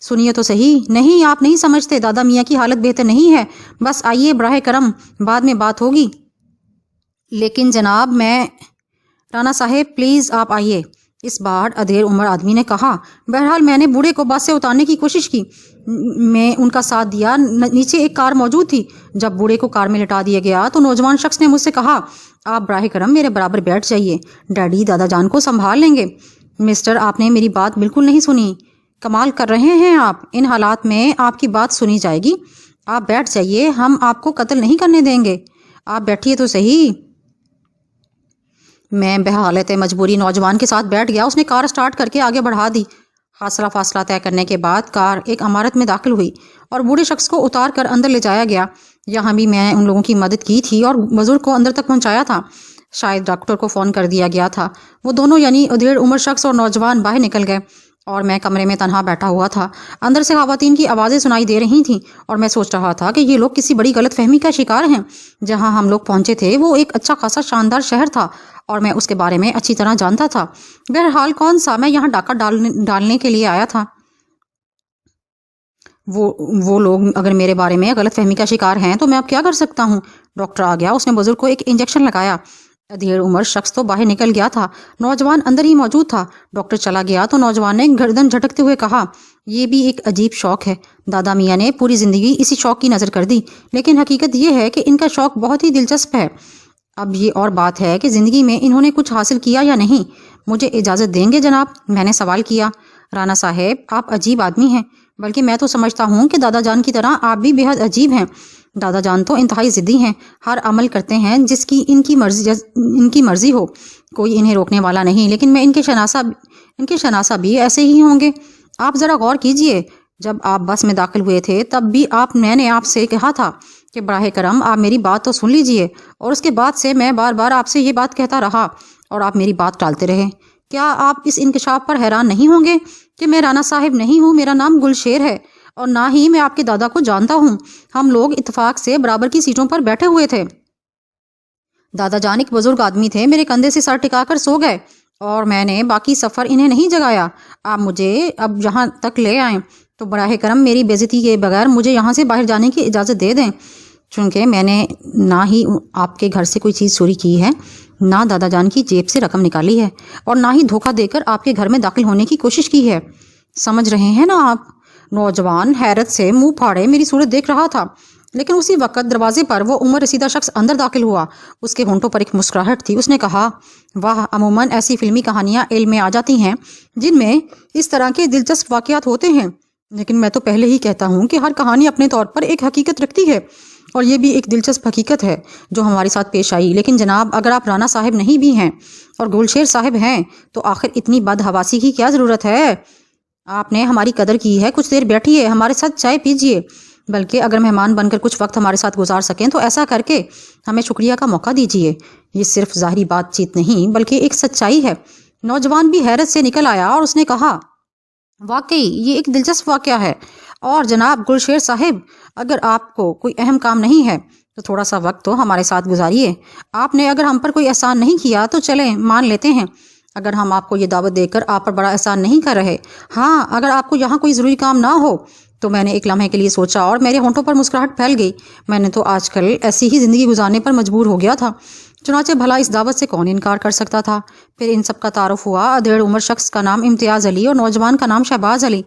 Speaker 1: سنیے تو صحیح، نہیں آپ نہیں سمجھتے، دادا میاں کی حالت بہتر نہیں ہے، بس آئیے براہ کرم، بعد میں بات ہوگی۔ لیکن جناب میں… رانا صاحب پلیز آپ آئیے، اس بار ادھیڑ عمر آدمی نے کہا۔ بہرحال میں نے بوڑھے کو بس سے اتارنے کی کوشش کی، میں ان کا ساتھ دیا۔ نیچے ایک کار موجود تھی۔ جب بوڑھے کو کار میں لٹا دیا گیا تو نوجوان شخص نے مجھ سے کہا، آپ براہ کرم میرے برابر بیٹھ جائیے، ڈیڈی دادا جان کو سنبھال لیں گے۔ مسٹر، آپ نے میری بات بالکل نہیں سنی، کمال کر رہے ہیں آپ، ان حالات میں آپ کی بات سنی جائے گی۔ آپ بیٹھ جائیے، ہم آپ کو قتل نہیں کرنے دیں گے، آپ بیٹھیے تو صحیح۔ میں بحالت مجبوری نوجوان کے ساتھ بیٹھ گیا۔ اس نے کار سٹارٹ کر کے آگے بڑھا دی۔ فاصلہ طے کرنے کے بعد کار ایک عمارت میں داخل ہوئی اور بوڑھے شخص کو اتار کر اندر لے جایا گیا۔ یہاں بھی میں ان لوگوں کی مدد کی تھی اور بزرگ کو اندر تک پہنچایا تھا۔ شاید ڈاکٹر کو فون کر دیا گیا تھا۔ وہ دونوں یعنی ادھیڑ عمر شخص اور نوجوان باہر نکل گئے اور میں کمرے میں تنہا بیٹھا ہوا تھا۔ اندر سے خواتین کی آوازیں سنائی دے رہی تھیں اور میں سوچ رہا تھا کہ یہ لوگ کسی بڑی غلط فہمی کا شکار ہیں۔ جہاں ہم لوگ پہنچے تھے وہ ایک اچھا خاصا شاندار شہر تھا اور میں اس کے بارے میں اچھی طرح جانتا تھا۔ بہرحال کون سا، میں یہاں ڈاکہ ڈالنے کے لیے آیا تھا۔ وہ لوگ اگر میرے بارے میں غلط فہمی کا شکار ہیں تو میں اب کیا کر سکتا ہوں؟ ڈاکٹر آ گیا، اس نے بزرگ کو ایک انجیکشن لگایا۔ ادھیڑ عمر شخص تو باہر نکل گیا تھا، نوجوان اندر ہی موجود تھا۔ ڈاکٹر چلا گیا تو نوجوان نے گردن جھٹکتے ہوئے کہا، یہ بھی ایک عجیب شوق ہے۔ دادا میاں نے پوری زندگی اسی شوق کی نظر کر دی، لیکن حقیقت یہ ہے کہ ان کا شوق بہت ہی دلچسپ ہے۔ اب یہ اور بات ہے کہ زندگی میں انہوں نے کچھ حاصل کیا یا نہیں۔ مجھے اجازت دیں گے جناب؟ میں نے سوال کیا۔ رانا صاحب، آپ عجیب آدمی ہیں، بلکہ میں تو سمجھتا ہوں کہ دادا جان کی طرح آپ بھی بے حد عجیب ہیں۔ دادا جان تو انتہائی ضدی ہیں، ہر عمل کرتے ہیں جس کی ان کی مرضی ہو، کوئی انہیں روکنے والا نہیں۔ لیکن میں ان کے شناسہ بھی ایسے ہی ہوں گے۔ آپ ذرا غور کیجئے، جب آپ بس میں داخل ہوئے تھے تب بھی میں نے آپ سے کہا تھا کہ براہ کرم آپ میری بات تو سن لیجئے، اور اس کے بعد سے میں بار بار آپ سے یہ بات کہتا رہا اور آپ میری بات ٹالتے رہے۔ کیا آپ اس انکشاف پر حیران نہیں ہوں گے کہ میں رانا صاحب نہیں ہوں، میرا نام گلشیر ہے، اور نہ ہی میں آپ کے دادا کو جانتا ہوں۔ ہم لوگ اتفاق سے برابر کی سیٹوں پر بیٹھے ہوئے تھے۔ دادا جان ایک بزرگ آدمی تھے، میرے کندھے سے سر ٹکا کر سو گئے اور میں نے باقی سفر انہیں نہیں جگایا۔ آپ مجھے اب یہاں تک لے آئیں تو براہ کرم میری بے عزتی کے بغیر مجھے یہاں سے باہر جانے کی اجازت دے دیں، چونکہ میں نے نہ ہی آپ کے گھر سے کوئی چیز چوری کی ہے، نہ دادا جان کی جیب سے رقم نکالی ہے، اور نہ ہی دھوکہ دے کر آپ کے گھر میں داخل ہونے کی کوشش کی ہے۔ سمجھ رہے ہیں نا آپ؟ نوجوان حیرت سے منہ پھاڑے میری صورت دیکھ رہا تھا، لیکن اسی وقت دروازے پر وہ عمر رسیدہ شخص اندر داخل ہوا۔ اس کے ہونٹوں پر ایک مسکراہٹ تھی۔ اس نے کہا، واہ، عموماً ایسی فلمی کہانیاں علم میں آ جاتی ہیں جن میں اس طرح کے دلچسپ واقعات ہوتے ہیں، لیکن میں تو پہلے ہی کہتا ہوں کہ ہر کہانی اپنے طور پر ایک حقیقت رکھتی ہے، اور یہ بھی ایک دلچسپ حقیقت ہے جو ہمارے ساتھ پیش آئی۔ لیکن جناب، اگر آپ رانا صاحب نہیں بھی ہیں اور گلشیر صاحب ہیں تو آخر اتنی بدحواسی کی کیا ضرورت ہے؟ آپ نے ہماری قدر کی ہے، کچھ دیر بیٹھیے، ہمارے ساتھ چائے پیجیے، بلکہ اگر مہمان بن کر کچھ وقت ہمارے ساتھ گزار سکیں تو ایسا کر کے ہمیں شکریہ کا موقع دیجیے۔ یہ صرف ظاہری بات چیت نہیں بلکہ ایک سچائی ہے۔ نوجوان بھی حیرت سے نکل آیا اور اس نے کہا، واقعی یہ ایک دلچسپ واقعہ ہے، اور جناب گلشیر صاحب، اگر آپ کو کوئی اہم کام نہیں ہے تو تھوڑا سا وقت تو ہمارے ساتھ گزاریے۔ آپ نے اگر ہم پر کوئی احسان نہیں کیا تو چلیں مان لیتے ہیں، اگر ہم آپ کو یہ دعوت دے کر آپ پر بڑا احسان نہیں کر رہے۔ ہاں، اگر آپ کو یہاں کوئی ضروری کام نہ ہو تو میں نے ایک لمحے کے لیے سوچا اور میرے ہونٹوں پر مسکراہٹ پھیل گئی۔ میں نے تو آج کل ایسی ہی زندگی گزارنے پر مجبور ہو گیا تھا، چنانچہ بھلا اس دعوت سے کون انکار کر سکتا تھا؟ پھر ان سب کا تعارف ہوا۔ ادھیڑ عمر شخص کا نام امتیاز علی اور نوجوان کا نام شہباز علی،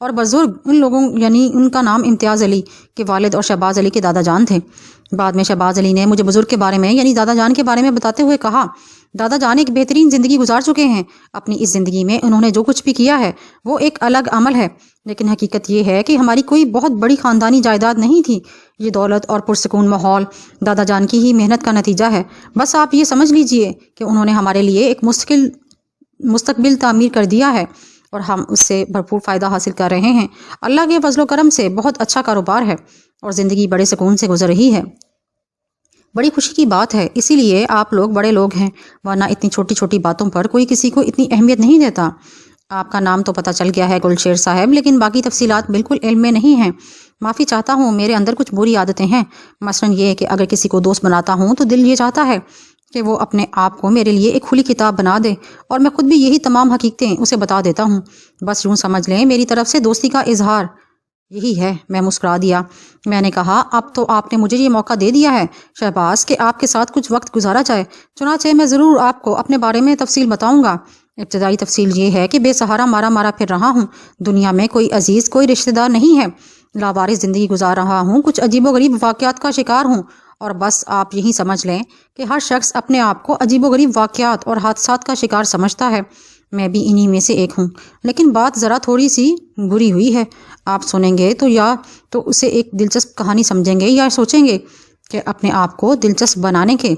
Speaker 1: اور بزرگ ان لوگوں یعنی ان کا نام امتیاز علی کے والد اور شہباز علی کے دادا جان تھے۔ بعد میں شہباز علی نے مجھے بزرگ کے بارے میں یعنی دادا جان کے بارے میں بتاتے ہوئے کہا، دادا جان ایک بہترین زندگی گزار چکے ہیں۔ اپنی اس زندگی میں انہوں نے جو کچھ بھی کیا ہے وہ ایک الگ عمل ہے، لیکن حقیقت یہ ہے کہ ہماری کوئی بہت بڑی خاندانی جائیداد نہیں تھی۔ یہ دولت اور پرسکون ماحول دادا جان کی ہی محنت کا نتیجہ ہے۔ بس آپ یہ سمجھ لیجئے کہ انہوں نے ہمارے لیے ایک مستقبل تعمیر کر دیا ہے، اور ہم اس سے بھرپور فائدہ حاصل کر رہے ہیں۔ اللہ کے فضل و کرم سے بہت اچھا کاروبار ہے اور زندگی بڑے سکون سے گزر رہی ہے۔ بڑی خوشی کی بات ہے، اسی لیے آپ لوگ بڑے لوگ ہیں، ورنہ اتنی چھوٹی چھوٹی باتوں پر کوئی کسی کو اتنی اہمیت نہیں دیتا۔ آپ کا نام تو پتہ چل گیا ہے گلشیر صاحب، لیکن باقی تفصیلات بالکل علم میں نہیں ہیں۔ معافی چاہتا ہوں، میرے اندر کچھ بری عادتیں ہیں، مثلاً یہ کہ اگر کسی کو دوست بناتا ہوں تو دل یہ چاہتا ہے کہ وہ اپنے آپ کو میرے لیے ایک کھلی کتاب بنا دے، اور میں خود بھی یہی تمام حقیقتیں اسے بتا دیتا ہوں۔ بس یوں سمجھ لیں میری طرف سے دوستی کا اظہار یہی ہے۔ میں مسکرا دیا۔ میں نے کہا، اب تو آپ نے مجھے یہ موقع دے دیا ہے شہباز کہ آپ کے ساتھ کچھ وقت گزارا جائے، چنانچہ میں ضرور آپ کو اپنے بارے میں تفصیل بتاؤں گا۔ ابتدائی تفصیل یہ ہے کہ بے سہارا مارا پھر رہا ہوں، دنیا میں کوئی عزیز کوئی رشتہ دار نہیں ہے، لاوارث زندگی گزار رہا ہوں، کچھ عجیب و غریب واقعات کا شکار ہوں، اور بس آپ یہی سمجھ لیں کہ ہر شخص اپنے آپ کو عجیب و غریب واقعات اور حادثات کا شکار سمجھتا ہے۔ میں بھی انہی میں سے ایک ہوں، لیکن بات ذرا تھوڑی سی بری ہوئی ہے۔ آپ سنیں گے تو یا تو اسے ایک دلچسپ کہانی سمجھیں گے یا سوچیں گے کہ اپنے آپ کو دلچسپ بنانے کے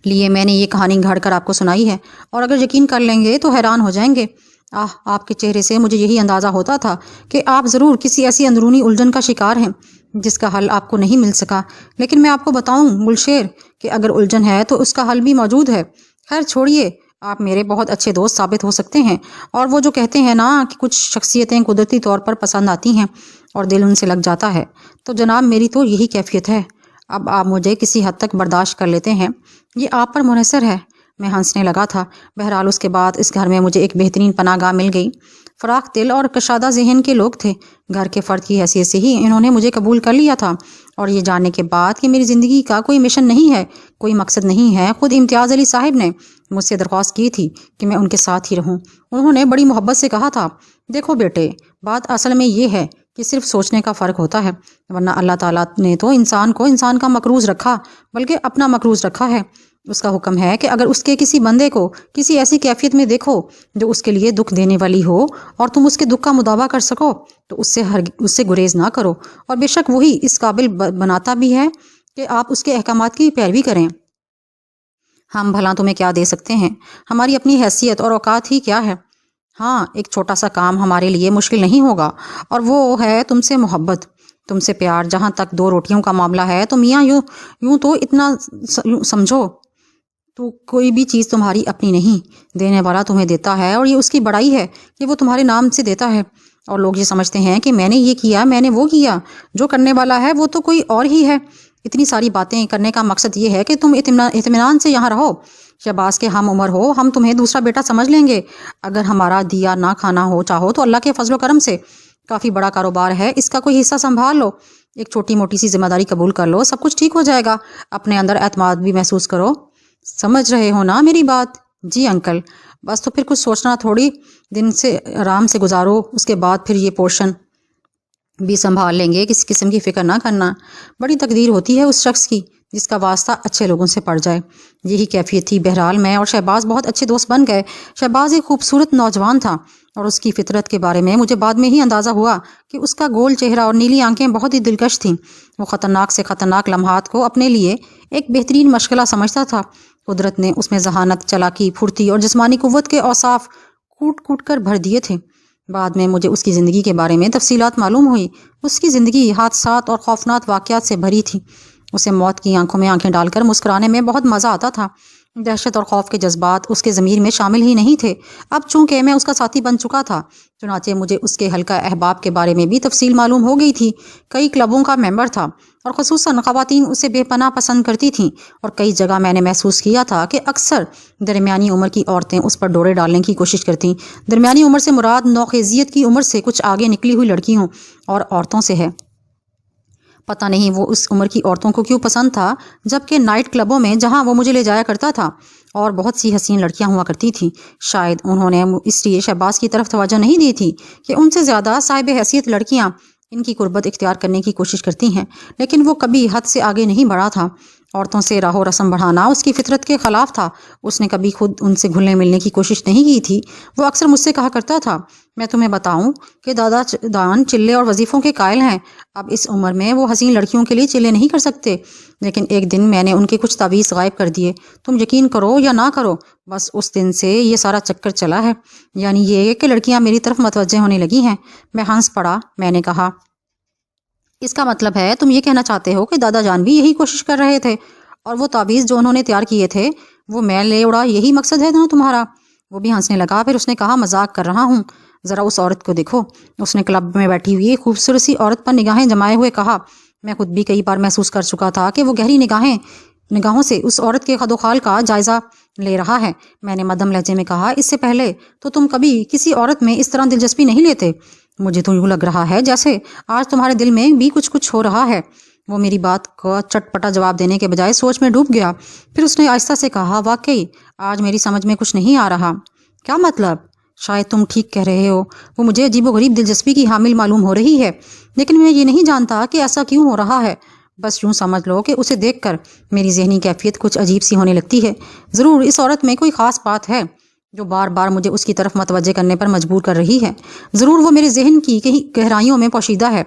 Speaker 1: لیے میں نے یہ کہانی گھڑ کر آپ کو سنائی ہے، اور اگر یقین کر لیں گے تو حیران ہو جائیں گے۔ آپ کے چہرے سے مجھے یہی اندازہ ہوتا تھا کہ آپ ضرور کسی ایسی اندرونی الجھن کا شکار ہیں جس کا حل آپ کو نہیں مل سکا، لیکن میں آپ کو بتاؤں گلشیر کہ اگر الجھن ہے تو اس کا حل بھی موجود ہے۔ خیر چھوڑیے، آپ میرے بہت اچھے دوست ثابت ہو سکتے ہیں، اور وہ جو کہتے ہیں نا کہ کچھ شخصیتیں قدرتی طور پر پسند آتی ہیں اور دل ان سے لگ جاتا ہے، تو جناب میری تو یہی کیفیت ہے۔ اب آپ مجھے کسی حد تک برداشت کر لیتے ہیں، یہ آپ پر منحصر ہے۔ میں ہنسنے لگا تھا۔ بہرحال اس کے بعد اس گھر میں مجھے ایک بہترین پناہ گاہ مل گئی۔ فراخ دل اور کشادہ ذہن کے لوگ تھے۔ گھر کے فرد کی حیثیت سے ہی انہوں نے مجھے قبول کر لیا تھا، اور یہ جاننے کے بعد کہ میری زندگی کا کوئی مشن نہیں ہے، کوئی مقصد نہیں ہے، خود امتیاز علی صاحب نے مجھ سے درخواست کی تھی کہ میں ان کے ساتھ ہی رہوں۔ انہوں نے بڑی محبت سے کہا تھا، دیکھو بیٹے، بات اصل میں یہ ہے کہ صرف سوچنے کا فرق ہوتا ہے، ورنہ اللہ تعالیٰ نے تو انسان کو انسان کا مقروض رکھا، بلکہ اپنا مقروض رکھا ہے۔ اس کا حکم ہے کہ اگر اس کے کسی بندے کو کسی ایسی کیفیت میں دیکھو جو اس کے لیے دکھ دینے والی ہو اور تم اس کے دکھ کا مداوع کر سکو تو اس سے گریز نہ کرو، اور بے شک وہی اس قابل بناتا بھی ہے کہ آپ اس کے احکامات کی پیروی کریں۔ ہم بھلا تمہیں کیا دے سکتے ہیں؟ ہماری اپنی حیثیت اور اوقات ہی کیا ہے؟ ہاں، ایک چھوٹا سا کام ہمارے لیے مشکل نہیں ہوگا، اور وہ ہے تم سے محبت، تم سے پیار۔ جہاں تک دو روٹیوں کا معاملہ ہے تو میاں یوں تو اتنا سمجھو، تو کوئی بھی چیز تمہاری اپنی نہیں، دینے والا تمہیں دیتا ہے، اور یہ اس کی بڑائی ہے کہ وہ تمہارے نام سے دیتا ہے، اور لوگ یہ سمجھتے ہیں کہ میں نے یہ کیا، میں نے وہ کیا۔ جو کرنے والا ہے وہ تو کوئی اور ہی ہے۔ اتنی ساری باتیں کرنے کا مقصد یہ ہے کہ تم اطمینان سے یہاں رہو۔ شہباز کے ہم عمر ہو، ہم تمہیں دوسرا بیٹا سمجھ لیں گے۔ اگر ہمارا دیا نہ کھانا ہو چاہو تو اللہ کے فضل و کرم سے کافی بڑا کاروبار ہے، اس کا کوئی حصہ سنبھال لو، ایک چھوٹی موٹی سی ذمہ داری قبول کر لو، سب کچھ ٹھیک ہو جائے گا۔ اپنے اندر اعتماد بھی محسوس کرو۔ سمجھ رہے ہو نا میری بات؟ جی انکل۔ بس تو پھر کچھ سوچنا، تھوڑی دن سے آرام سے گزارو، اس کے بعد پھر یہ پورشن بھی سنبھال لیں گے، کسی قسم کی فکر نہ کرنا۔ بڑی تقدیر ہوتی ہے اس شخص کی جس کا واسطہ اچھے لوگوں سے پڑ جائے۔ یہی کیفیت تھی۔ بہرحال میں اور شہباز بہت اچھے دوست بن گئے۔ شہباز ایک خوبصورت نوجوان تھا، اور اس کی فطرت کے بارے میں مجھے بعد میں ہی اندازہ ہوا کہ اس کا گول چہرہ اور نیلی آنکھیں بہت ہی دلکش تھیں۔ وہ خطرناک سے خطرناک لمحات کو اپنے لیے ایک بہترین مشغلہ سمجھتا تھا۔ قدرت نے اس میں ذہانت، چالاکی، پھرتی اور جسمانی قوت کے اوصاف کوٹ کوٹ کر بھر دیے تھے۔ بعد میں مجھے اس کی زندگی کے بارے میں تفصیلات معلوم ہوئی۔ اس کی زندگی حادثات اور خوفناک واقعات سے بھری تھی۔ اسے موت کی آنکھوں میں آنکھیں ڈال کر مسکرانے میں بہت مزہ آتا تھا۔ دہشت اور خوف کے جذبات اس کے ضمیر میں شامل ہی نہیں تھے۔ اب چونکہ میں اس کا ساتھی بن چکا تھا، چنانچہ مجھے اس کے حلقہ احباب کے بارے میں بھی تفصیل معلوم ہو گئی تھی۔ کئی کلبوں کا ممبر تھا، اور خصوصاً خواتین اسے بے پناہ پسند کرتی تھیں، اور کئی جگہ میں نے محسوس کیا تھا کہ اکثر درمیانی عمر کی عورتیں اس پر ڈورے ڈالنے کی کوشش کرتیں۔ درمیانی عمر سے مراد نوخیزیت کی عمر سے کچھ آگے نکلی ہوئی لڑکیوں اور عورتوں سے ہے۔ پتہ نہیں وہ اس عمر کی عورتوں کو کیوں پسند تھا، جبکہ نائٹ کلبوں میں جہاں وہ مجھے لے جایا کرتا تھا اور بہت سی حسین لڑکیاں ہوا کرتی تھیں، شاید انہوں نے اس لیے شہباز کی طرف توجہ نہیں دی تھی کہ ان سے زیادہ صاحب حیثیت لڑکیاں ان کی قربت اختیار کرنے کی کوشش کرتی ہیں، لیکن وہ کبھی حد سے آگے نہیں بڑھا تھا۔ عورتوں سے راہ و رسم بڑھانا اس کی فطرت کے خلاف تھا۔ اس نے کبھی خود ان سے گھلنے ملنے کی کوشش نہیں کی تھی۔ وہ اکثر مجھ سے کہا کرتا تھا، میں تمہیں بتاؤں کہ دادا دان چلے اور وظیفوں کے قائل ہیں، اب اس عمر میں وہ حسین لڑکیوں کے لیے چلے نہیں کر سکتے۔ لیکن ایک دن میں نے ان کے کچھ تعویذ غائب کر دیے۔ تم یقین کرو یا نہ کرو، بس اس دن سے یہ سارا چکر چلا ہے، یعنی یہ کہ لڑکیاں میری طرف متوجہ ہونے لگی ہیں۔ میں ہنس پڑا۔ میں نے کہا، اس کا مطلب ہے تم یہ کہنا چاہتے ہو کہ دادا جان بھی یہی کوشش کر رہے تھے، اور وہ تعویذ جو انہوں نے تیار کیے تھے وہ میں لے اڑا، یہی مقصد ہے نا تمہارا؟ وہ بھی ہنسنے لگا۔ پھر اس نے کہا، مذاق کر رہا ہوں، ذرا اس عورت کو دیکھو۔ اس نے کلب میں بیٹھی ہوئی ایک خوبصورت سی عورت پر نگاہیں جمائے ہوئے کہا۔ میں خود بھی کئی بار محسوس کر چکا تھا کہ وہ گہری نگاہوں سے اس عورت کے خد و خال کا جائزہ لے رہا ہے۔ میں نے مدھم لہجے میں کہا، اس سے پہلے تو تم کبھی کسی عورت میں اس طرح دلچسپی نہیں لیتے، مجھے تو یوں لگ رہا ہے جیسے آج تمہارے دل میں بھی کچھ ہو رہا ہے۔ وہ میری بات کو چٹپٹا جواب دینے کے بجائے سوچ میں ڈوب گیا۔ پھر اس نے آہستہ سے کہا، واقعی آج میری سمجھ میں کچھ نہیں آ رہا۔ کیا مطلب؟ شاید تم ٹھیک کہہ رہے ہو، وہ مجھے عجیب و غریب دلچسپی کی حامل معلوم ہو رہی ہے، لیکن میں یہ نہیں جانتا کہ ایسا کیوں ہو رہا ہے۔ بس یوں سمجھ لو کہ اسے دیکھ کر میری ذہنی کیفیت کچھ عجیب سی ہونے لگتی ہے۔ ضرور اس عورت میں کوئی خاص بات ہے جو بار بار مجھے اس کی طرف متوجہ کرنے پر مجبور کر رہی ہے۔ ضرور وہ میرے ذہن کی کہیں گہرائیوں میں پوشیدہ ہے۔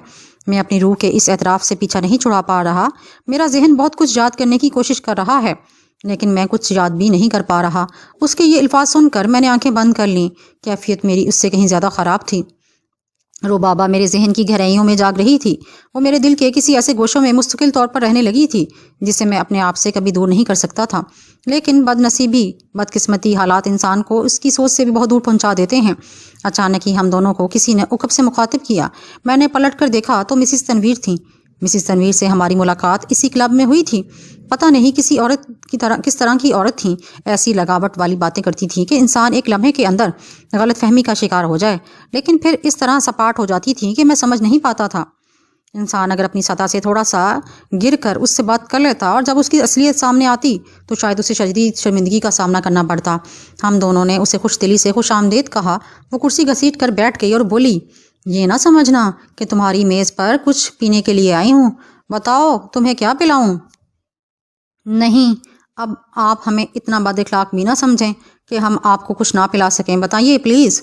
Speaker 1: میں اپنی روح کے اس اعتراف سے پیچھا نہیں چھڑا پا رہا۔ میرا ذہن بہت کچھ یاد کرنے کی کوشش کر رہا ہے، لیکن میں کچھ یاد بھی نہیں کر پا رہا۔ اس کے یہ الفاظ سن کر میں نے آنکھیں بند کر لیں۔ کیفیت میری اس سے کہیں زیادہ خراب تھی۔ روبابا میرے ذہن کی گہرائیوں میں جاگ رہی تھی۔ وہ میرے دل کے کسی ایسے گوشوں میں مستقل طور پر رہنے لگی تھی جسے میں اپنے آپ سے کبھی دور نہیں کر سکتا تھا۔ لیکن بدقسمتی حالات انسان کو اس کی سوچ سے بھی بہت دور پہنچا دیتے ہیں۔ اچانک ہی ہم دونوں کو کسی نے عقب سے مخاطب کیا۔ میں نے پلٹ کر دیکھا تو مسز تنویر تھیں۔ مسز تنویر سے ہماری ملاقات اسی کلب میں ہوئی تھی۔ پتہ نہیں کس طرح کی عورت تھیں، ایسی لگاوٹ والی باتیں کرتی تھیں کہ انسان ایک لمحے کے اندر غلط فہمی کا شکار ہو جائے، لیکن پھر اس طرح سپاٹ ہو جاتی تھیں کہ میں سمجھ نہیں پاتا تھا۔ انسان اگر اپنی سطح سے تھوڑا سا گر کر اس سے بات کر لیتا اور جب اس کی اصلیت سامنے آتی تو شاید اسے شدید شرمندگی کا سامنا کرنا پڑتا۔ ہم دونوں نے اسے خوش دلی سے خوش آمدید کہا۔ وہ کرسی گھسیٹ کر بیٹھ گئی اور بولی، یہ نہ سمجھنا کہ تمہاری میز پر کچھ پینے کے لیے آئی ہوں، بتاؤ تمہیں کیا پلاؤں؟ نہیں، اب آپ ہمیں اتنا بد اخلاق بھی نہ سمجھیں کہ ہم آپ کو کچھ نہ پلا سکیں، بتائیے پلیز۔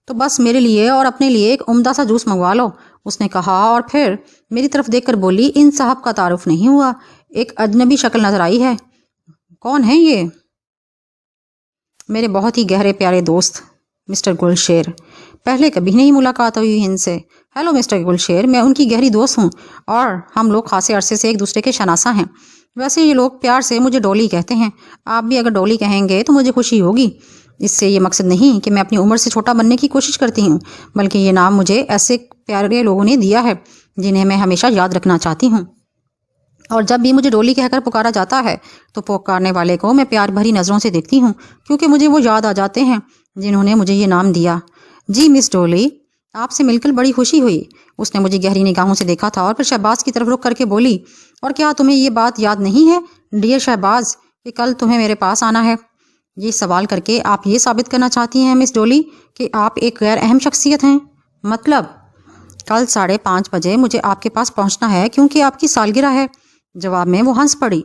Speaker 1: تو بس میرے لیے اور اپنے لیے ایک عمدہ سا جوس منگوا لو، اس نے کہا، اور پھر میری طرف دیکھ کر بولی، ان صاحب کا تعارف نہیں ہوا، ایک اجنبی شکل نظر آئی ہے۔ کون ہے یہ؟ میرے بہت ہی گہرے پیارے دوست مسٹر گلشیر، پہلے کبھی نہیں ملاقات ہوئی ان سے۔ ہیلو مسٹر گلشیر، میں ان کی گہری دوست ہوں اور ہم لوگ خاصے عرصے سے ایک دوسرے کے شناسا ہیں۔ ویسے یہ لوگ پیار سے مجھے ڈولی کہتے ہیں، آپ بھی اگر ڈولی کہیں گے تو مجھے خوشی ہوگی۔ اس سے یہ مقصد نہیں کہ میں اپنی عمر سے چھوٹا بننے کی کوشش کرتی ہوں، بلکہ یہ نام مجھے ایسے پیارے لوگوں نے دیا ہے جنہیں میں ہمیشہ یاد رکھنا چاہتی ہوں، اور جب بھی مجھے ڈولی کہہ کر پکارا جاتا ہے تو پکارنے والے کو میں پیار بھری نظروں سے دیکھتی ہوں، کیونکہ مجھے وہ یاد آ جاتے ہیں جنہوں نے مجھے یہ نام دیا۔ جی مس ڈولی، آپ سے مل کر بڑی خوشی ہوئی۔ اس نے مجھے گہری نگاہوں سے دیکھا تھا اور پھر شہباز کی طرف رخ کر کے بولی، اور کیا تمہیں یہ بات یاد نہیں ہے ڈیئر شہباز کہ کل تمہیں میرے پاس آنا ہے؟ یہ سوال کر کے آپ یہ ثابت کرنا چاہتی ہیں مس ڈولی کہ آپ ایک غیر اہم شخصیت ہیں؟ مطلب؟ کل 5:30 بجے مجھے آپ کے پاس پہنچنا ہے کیونکہ آپ کی سالگرہ ہے۔ جواب میں وہ ہنس پڑی،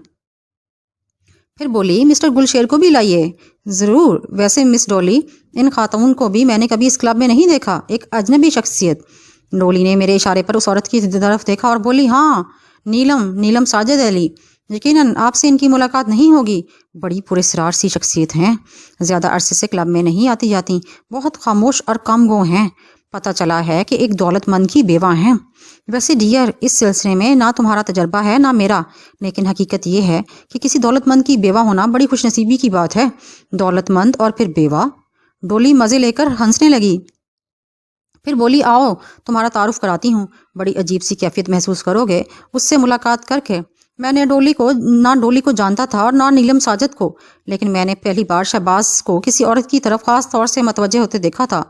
Speaker 1: پھر بولی، مسٹر گلشیر کو بھی لائیے۔ ضرور، ویسے مس ڈولی، ان خاتون کو بھی میں نے کبھی اس کلب میں نہیں دیکھا، ایک اجنبی شخصیت۔ ڈولی نے میرے اشارے پر اس عورت کی طرف دیکھا اور بولی، ہاں، نیلم ساجد علی، یقیناً آپ سے ان کی ملاقات نہیں ہوگی، بڑی پراسرار سی شخصیت ہیں، زیادہ عرصے سے کلب میں نہیں آتی جاتی، بہت خاموش اور کم گو ہیں، پتہ چلا ہے کہ ایک دولت مند کی بیوہ ہیں۔ ویسے ڈیئر، اس سلسلے میں نہ تمہارا تجربہ ہے نہ میرا، لیکن حقیقت یہ ہے کہ کسی دولت مند کی بیوہ ہونا بڑی خوش نصیبی کی بات ہے۔ دولت مند اور پھر بیوہ؟ ڈولی مزے لے کر ہنسنے لگی، پھر بولی، آؤ تمہارا تعارف کراتی ہوں، بڑی عجیب سی کیفیت محسوس کرو گے اس سے ملاقات کر کے۔ میں نے نہ ڈولی کو جانتا تھا اور نہ نیلم ساجد کو، لیکن میں نے پہلی بار شہباز کو کسی عورت کی طرف خاص طور سے متوجہ ہوتے دیکھا تھا۔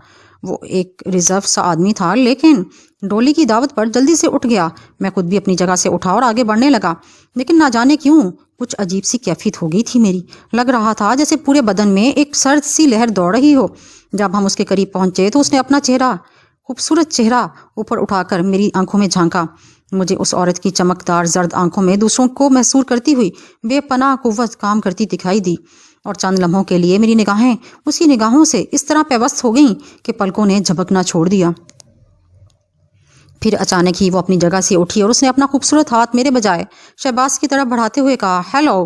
Speaker 1: وہ ایک ریزرو سا آدمی تھا، لیکن ڈولی کی دعوت پر جلدی سے اٹھ گیا۔ میں خود بھی اپنی جگہ سے اٹھا اور آگے بڑھنے لگا، لیکن نہ جانے کیوں کچھ عجیب سی کیفیت ہو گئی تھی میری، لگ رہا تھا جیسے پورے بدن میں ایک سرد سی لہر دوڑ رہی ہو۔ جب ہم اس کے قریب پہنچے تو اس نے اپنا خوبصورت چہرہ اوپر اٹھا کر میری آنکھوں میں جھانکا۔ مجھے اس عورت کی چمکدار زرد آنکھوں میں دوسروں کو محصور کرتی ہوئی بے پناہ قوت کام کرتی دکھائی دی، اور چند لمحوں کے لیے میری نگاہیں اسی نگاہوں سے اس طرح پیوست ہو گئیں کہ پلکوں نے جھپکنا چھوڑ دیا۔ پھر اچانک ہی وہ اپنی جگہ سے اٹھی اور اس نے اپنا خوبصورت ہاتھ میرے بجائے شہباز کی طرف بڑھاتے ہوئے کہا، ہیلو،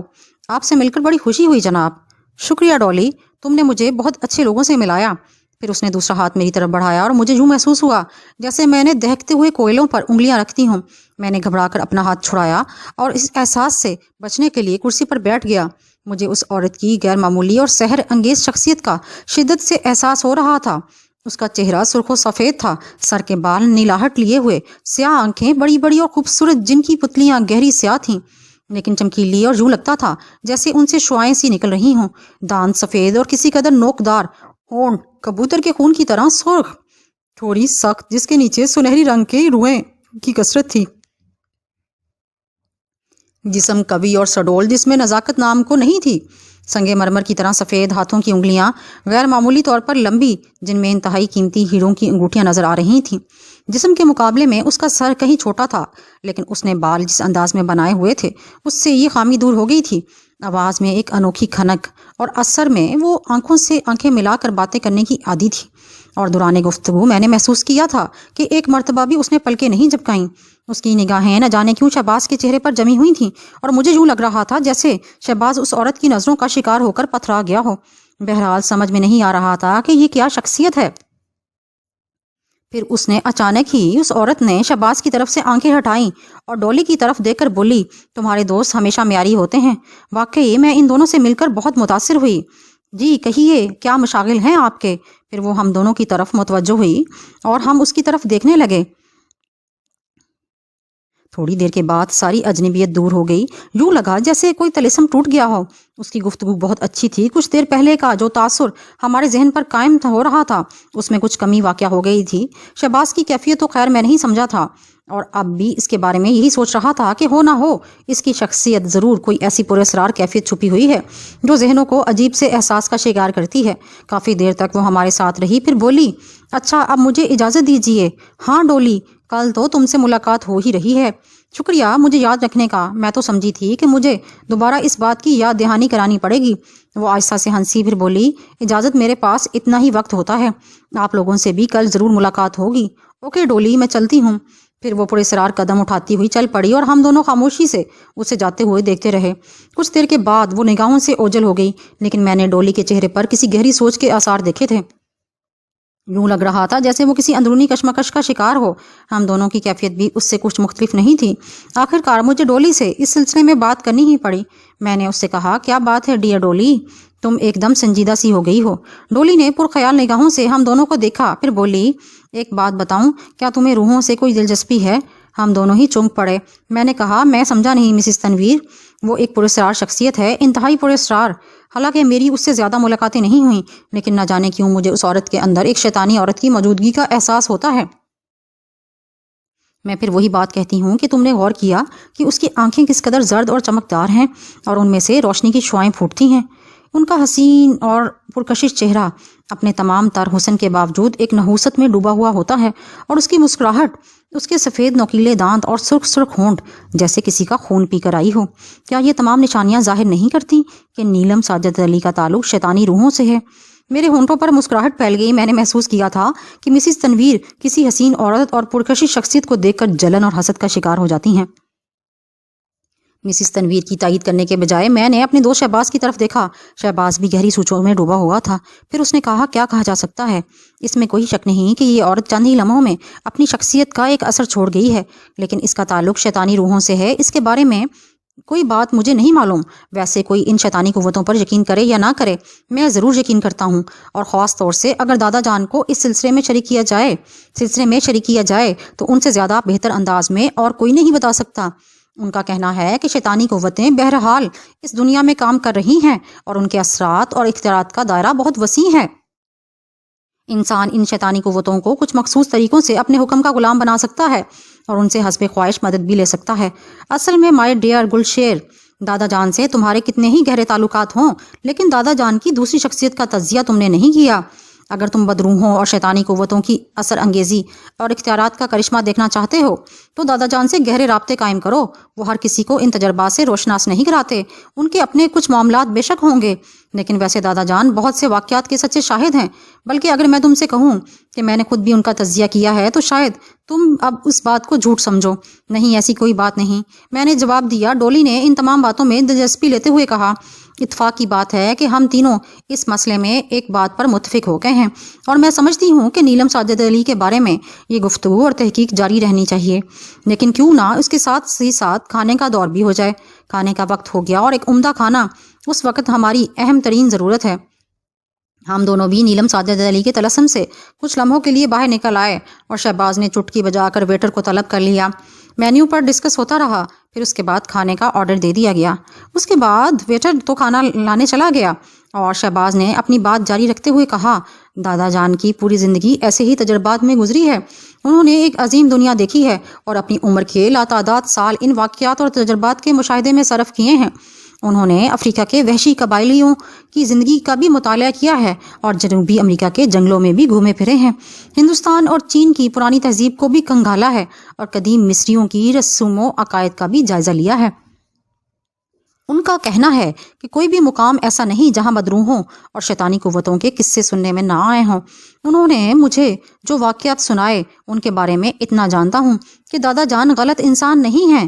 Speaker 1: آپ سے مل کر بڑی خوشی ہوئی جناب۔ شکریہ ڈولی، تم نے مجھے بہت اچھے لوگوں سے ملایا۔ پھر اس نے دوسرا ہاتھ میری طرف بڑھایا اور مجھے یوں محسوس ہوا جیسے میں نے دہکتے ہوئے کوئلوں پر انگلیاں رکھتی ہوں۔ میں نے گھبرا کر اپنا ہاتھ چھڑایا اور اس احساس سے بچنے کے لیے کرسی پر بیٹھ گیا۔ مجھے اس عورت کی غیر معمولی اور سحر انگیز شخصیت کا شدت سے احساس ہو رہا تھا۔ اس کا چہرہ سرخ و سفید تھا، سر کے بال نیلاہٹ لیے ہوئے، سیاہ آنکھیں بڑی بڑی اور خوبصورت جن کی پتلیاں گہری سیاہ تھیں لیکن چمکیلی، اور یوں لگتا تھا جیسے ان سے شعائیں سی نکل رہی ہوں۔ دانت سفید اور کسی قدر نوکدار، ہونٹ کبوتر کے خون کی طرح سرخ، تھوڑی سخت جس کے نیچے سنہری رنگ کے روئیں کی کثرت تھی، جسم قوی اور سڈول جس میں نزاکت نام کو نہیں تھی، سنگ مرمر کی طرح سفید، ہاتھوں کی انگلیاں غیر معمولی طور پر لمبی جن میں انتہائی قیمتی ہیروں کی انگوٹھیاں نظر آ رہی تھیں۔ جسم کے مقابلے میں اس کا سر کہیں چھوٹا تھا، لیکن اس نے بال جس انداز میں بنائے ہوئے تھے اس سے یہ خامی دور ہو گئی تھی۔ آواز میں ایک انوکھی کھنک، اور اثر میں وہ آنکھوں سے آنکھیں ملا کر باتیں کرنے کی عادی تھی، اور دوران گفتگو میں نے محسوس کیا تھا کہ ایک مرتبہ بھی اس نے پلکیں نہیں جھپکائیں۔ اس کی نگاہیں نہ جانے کیوں شہباز کے چہرے پر جمی ہوئی تھیں، اور مجھے یوں لگ رہا تھا جیسے شہباز اس عورت کی نظروں کا شکار ہو کر پتھرا گیا ہو۔ بہرحال سمجھ میں نہیں آ رہا تھا کہ یہ کیا شخصیت ہے۔ پھر اس نے اچانک ہی اس عورت نے شہباز کی طرف سے آنکھیں ہٹائیں اور ڈولی کی طرف دیکھ کر بولی، تمہارے دوست ہمیشہ معیاری ہوتے ہیں، واقعی میں ان دونوں سے مل کر بہت متاثر ہوئی۔ جی کہیے، کیا مشاغل ہیں آپ کے؟ پھر وہ ہم دونوں کی طرف متوجہ ہوئی اور ہم اس کی طرف دیکھنے لگے۔ تھوڑی دیر کے بعد ساری اجنبیت دور ہو گئی، یوں لگا جیسے کوئی طلسم ٹوٹ گیا ہو۔ اس کی گفتگو بہت اچھی تھی۔ کچھ دیر پہلے کا جو تاثر ہمارے ذہن پر قائم ہو رہا تھا اس میں کچھ کمی واقع ہو گئی تھی۔ شہباز کی کیفیت تو خیر میں نہیں سمجھا تھا، اور اب بھی اس کے بارے میں یہی سوچ رہا تھا کہ ہو نہ ہو اس کی شخصیت ضرور کوئی ایسی پراسرار کیفیت چھپی ہوئی ہے جو ذہنوں کو عجیب سے احساس کا شکار کرتی ہے۔ کافی دیر تک وہ ہمارے ساتھ رہی، پھر بولی، اچھا اب مجھے اجازت دیجیے۔ ہاں ڈولی، کل تو تم سے ملاقات ہو ہی رہی ہے۔ شکریہ مجھے یاد رکھنے کا، میں تو سمجھی تھی کہ مجھے دوبارہ اس بات کی یاد دہانی کرانی پڑے گی۔ وہ آہستہ سے ہنسی، پھر بولی، اجازت میرے پاس اتنا ہی وقت ہوتا ہے، آپ لوگوں سے بھی کل ضرور ملاقات ہوگی۔ اوکے ڈولی، میں چلتی ہوں۔ پھر وہ پراسرار قدم اٹھاتی ہوئی چل پڑی اور ہم دونوں خاموشی سے اسے جاتے ہوئے دیکھتے رہے۔ کچھ دیر کے بعد وہ نگاہوں سے اوجھل ہو گئی، لیکن میں نے ڈولی کے چہرے پر کسی گہری سوچ کے آثار دیکھے تھے۔ یوں لگ رہا تھا جیسے وہ کسی اندرونی کشمکش کا شکار ہو۔ ہم دونوں کی کیفیت بھی اس سے کچھ مختلف نہیں تھی۔ آخر کار مجھے ڈولی سے اس سلسلے میں بات کرنی ہی پڑی۔ میں نے اس سے کہا، کیا بات ہے ڈیئر ڈولی، تم ایک دم سنجیدہ سی ہو گئی ہو۔ ڈولی نے پرخیال نگاہوں سے ہم دونوں کو دیکھا، پھر بولی، ایک بات بتاؤں، کیا تمہیں روحوں سے کوئی دلچسپی ہے؟ ہم دونوں ہی چونک پڑے۔ میں نے کہا، میں سمجھا نہیں مسز تنویر۔ وہ ایک پراسرار شخصیت ہے، انتہائی پراسرار۔ حالانکہ میری اس سے زیادہ ملاقاتیں نہیں ہوئیں، لیکن نہ جانے کیوں مجھے اس عورت کے اندر ایک شیطانی عورت کی موجودگی کا احساس ہوتا ہے۔ میں پھر وہی بات کہتی ہوں کہ تم نے غور کیا کہ اس کی آنکھیں کس قدر زرد اور چمکدار ہیں، اور ان میں سے روشنی کی شعائیں پھوٹتی ہیں۔ ان کا حسین اور پرکشش چہرہ اپنے تمام تر حسن کے باوجود ایک نحوست میں ڈوبا ہوا ہوتا ہے، اور اس کی مسکراہٹ، اس کے سفید نوکیلے دانت اور سرخ سرخ ہونٹ جیسے کسی کا خون پی کر آئی ہو۔ کیا یہ تمام نشانیاں ظاہر نہیں کرتی کہ نیلم ساجد علی کا تعلق شیطانی روحوں سے ہے؟ میرے ہونٹوں پر مسکراہٹ پھیل گئی۔ میں نے محسوس کیا تھا کہ مسز تنویر کسی حسین عورت اور پرکشش شخصیت کو دیکھ کر جلن اور حسد کا شکار ہو جاتی ہیں۔ مسز تنویر کی تائید کرنے کے بجائے میں نے اپنے دوست شہباز کی طرف دیکھا۔ شہباز بھی گہری سوچوں میں ڈوبا ہوا تھا۔ پھر اس نے کہا، کیا کہا جا سکتا ہے؟ اس میں کوئی شک نہیں کہ یہ عورت چند ہی لمحوں میں اپنی شخصیت کا ایک اثر چھوڑ گئی ہے، لیکن اس کا تعلق شیطانی روحوں سے ہے، اس کے بارے میں کوئی بات مجھے نہیں معلوم۔ ویسے کوئی ان شیطانی قوتوں پر یقین کرے یا نہ کرے، میں ضرور یقین کرتا ہوں، اور خاص طور سے اگر دادا جان کو اس سلسلے میں شریک کیا جائے تو ان سے زیادہ بہتر انداز میں اور کوئی نہیں بتا سکتا۔ ان کا کہنا ہے کہ شیطانی قوتیں بہرحال اس دنیا میں کام کر رہی ہیں، اور ان کے اثرات اور اختیارات کا دائرہ بہت وسیع ہے۔ انسان ان شیطانی قوتوں کو کچھ مخصوص طریقوں سے اپنے حکم کا غلام بنا سکتا ہے، اور ان سے حسب خواہش مدد بھی لے سکتا ہے۔ اصل میں مائی ڈیئر گلشیر، دادا جان سے تمہارے کتنے ہی گہرے تعلقات ہوں، لیکن دادا جان کی دوسری شخصیت کا تجزیہ تم نے نہیں کیا۔ اگر تم بدروحوں اور شیطانی قوتوں کی اثر انگیزی اور اختیارات کا کرشمہ دیکھنا چاہتے ہو تو دادا جان سے گہرے رابطے قائم کرو۔ وہ ہر کسی کو ان تجربات سے روشناس نہیں کراتے۔ ان کے اپنے کچھ معاملات بے شک ہوں گے، لیکن ویسے دادا جان بہت سے واقعات کے سچے شاہد ہیں۔ بلکہ اگر میں تم سے کہوں کہ میں نے خود بھی ان کا تجزیہ کیا ہے تو شاید تم اب اس بات کو جھوٹ سمجھو۔ نہیں، ایسی کوئی بات نہیں، میں نے جواب دیا۔ ڈولی نے ان تمام باتوں میں دلچسپی لیتے ہوئے کہا، اتفاق کی بات ہے کہ ہم تینوں اس مسئلے میں ایک بات پر متفق ہو گئے ہیں، اور میں سمجھتی ہوں کہ نیلم ساجد علی کے بارے میں یہ گفتگو اور تحقیق جاری رہنی چاہیے، لیکن کیوں نہ اس کے ساتھ ہی ساتھ کھانے کا دور بھی ہو جائے۔ کھانے کا وقت ہو گیا، اور ایک عمدہ کھانا اس وقت ہماری اہم ترین ضرورت ہے۔ ہم دونوں بھی نیلم ساجد علی کے طلسم سے کچھ لمحوں کے لیے باہر نکل آئے، اور شہباز نے چٹکی بجا کر ویٹر کو طلب کر لیا۔ مینیو پر ڈسکس ہوتا رہا، پھر اس کے بعد کھانے کا آرڈر دے دیا گیا۔ اس کے بعد ویٹر تو کھانا لانے چلا گیا، اور شہباز نے اپنی بات جاری رکھتے ہوئے کہا، دادا جان کی پوری زندگی ایسے ہی تجربات میں گزری ہے۔ انہوں نے ایک عظیم دنیا دیکھی ہے، اور اپنی عمر کے لاتعداد سال ان واقعات اور تجربات کے مشاہدے میں صرف کیے ہیں۔ انہوں نے افریقہ کے وحشی قبائلیوں کی زندگی کا بھی مطالعہ کیا ہے، اور جنوبی امریکہ کے جنگلوں میں بھی گھومے پھرے ہیں۔ ہندوستان اور چین کی پرانی تہذیب کو بھی کنگھالا ہے، اور قدیم مصریوں کی رسوم و عقائد کا بھی جائزہ لیا ہے۔ ان کا کہنا ہے کہ کوئی بھی مقام ایسا نہیں جہاں بدروحوں اور شیطانی قوتوں کے قصے سننے میں نہ آئے ہوں۔ انہوں نے مجھے جو واقعات سنائے ان کے بارے میں اتنا جانتا ہوں کہ دادا جان غلط انسان نہیں ہیں،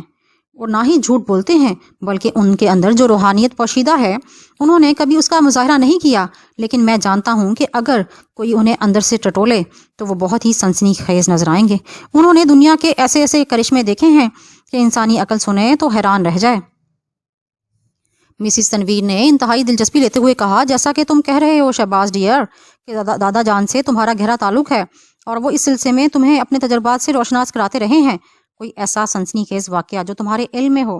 Speaker 1: اور نہ ہی جھوٹ بولتے ہیں، بلکہ ان کے اندر جو روحانیت پوشیدہ ہے انہوں نے کبھی اس کا مظاہرہ نہیں کیا، لیکن میں جانتا ہوں کہ اگر کوئی انہیں اندر سے ٹٹولے تو وہ بہت ہی سنسنی خیز نظر آئیں گے۔ انہوں نے دنیا کے ایسے ایسے کرشمے دیکھے ہیں کہ انسانی عقل سنے تو حیران رہ جائے۔ مسز تنویر نے انتہائی دلچسپی لیتے ہوئے کہا، جیسا کہ تم کہہ رہے ہو شہباز ڈیئر کہ دادا جان سے تمہارا گہرا تعلق ہے، اور وہ اس سلسلے میں تمہیں اپنے تجربات سے روشناس کراتے رہے ہیں۔ کوئی ایسا سنسنی خیز واقعہ جو تمہارے علم میں ہو؟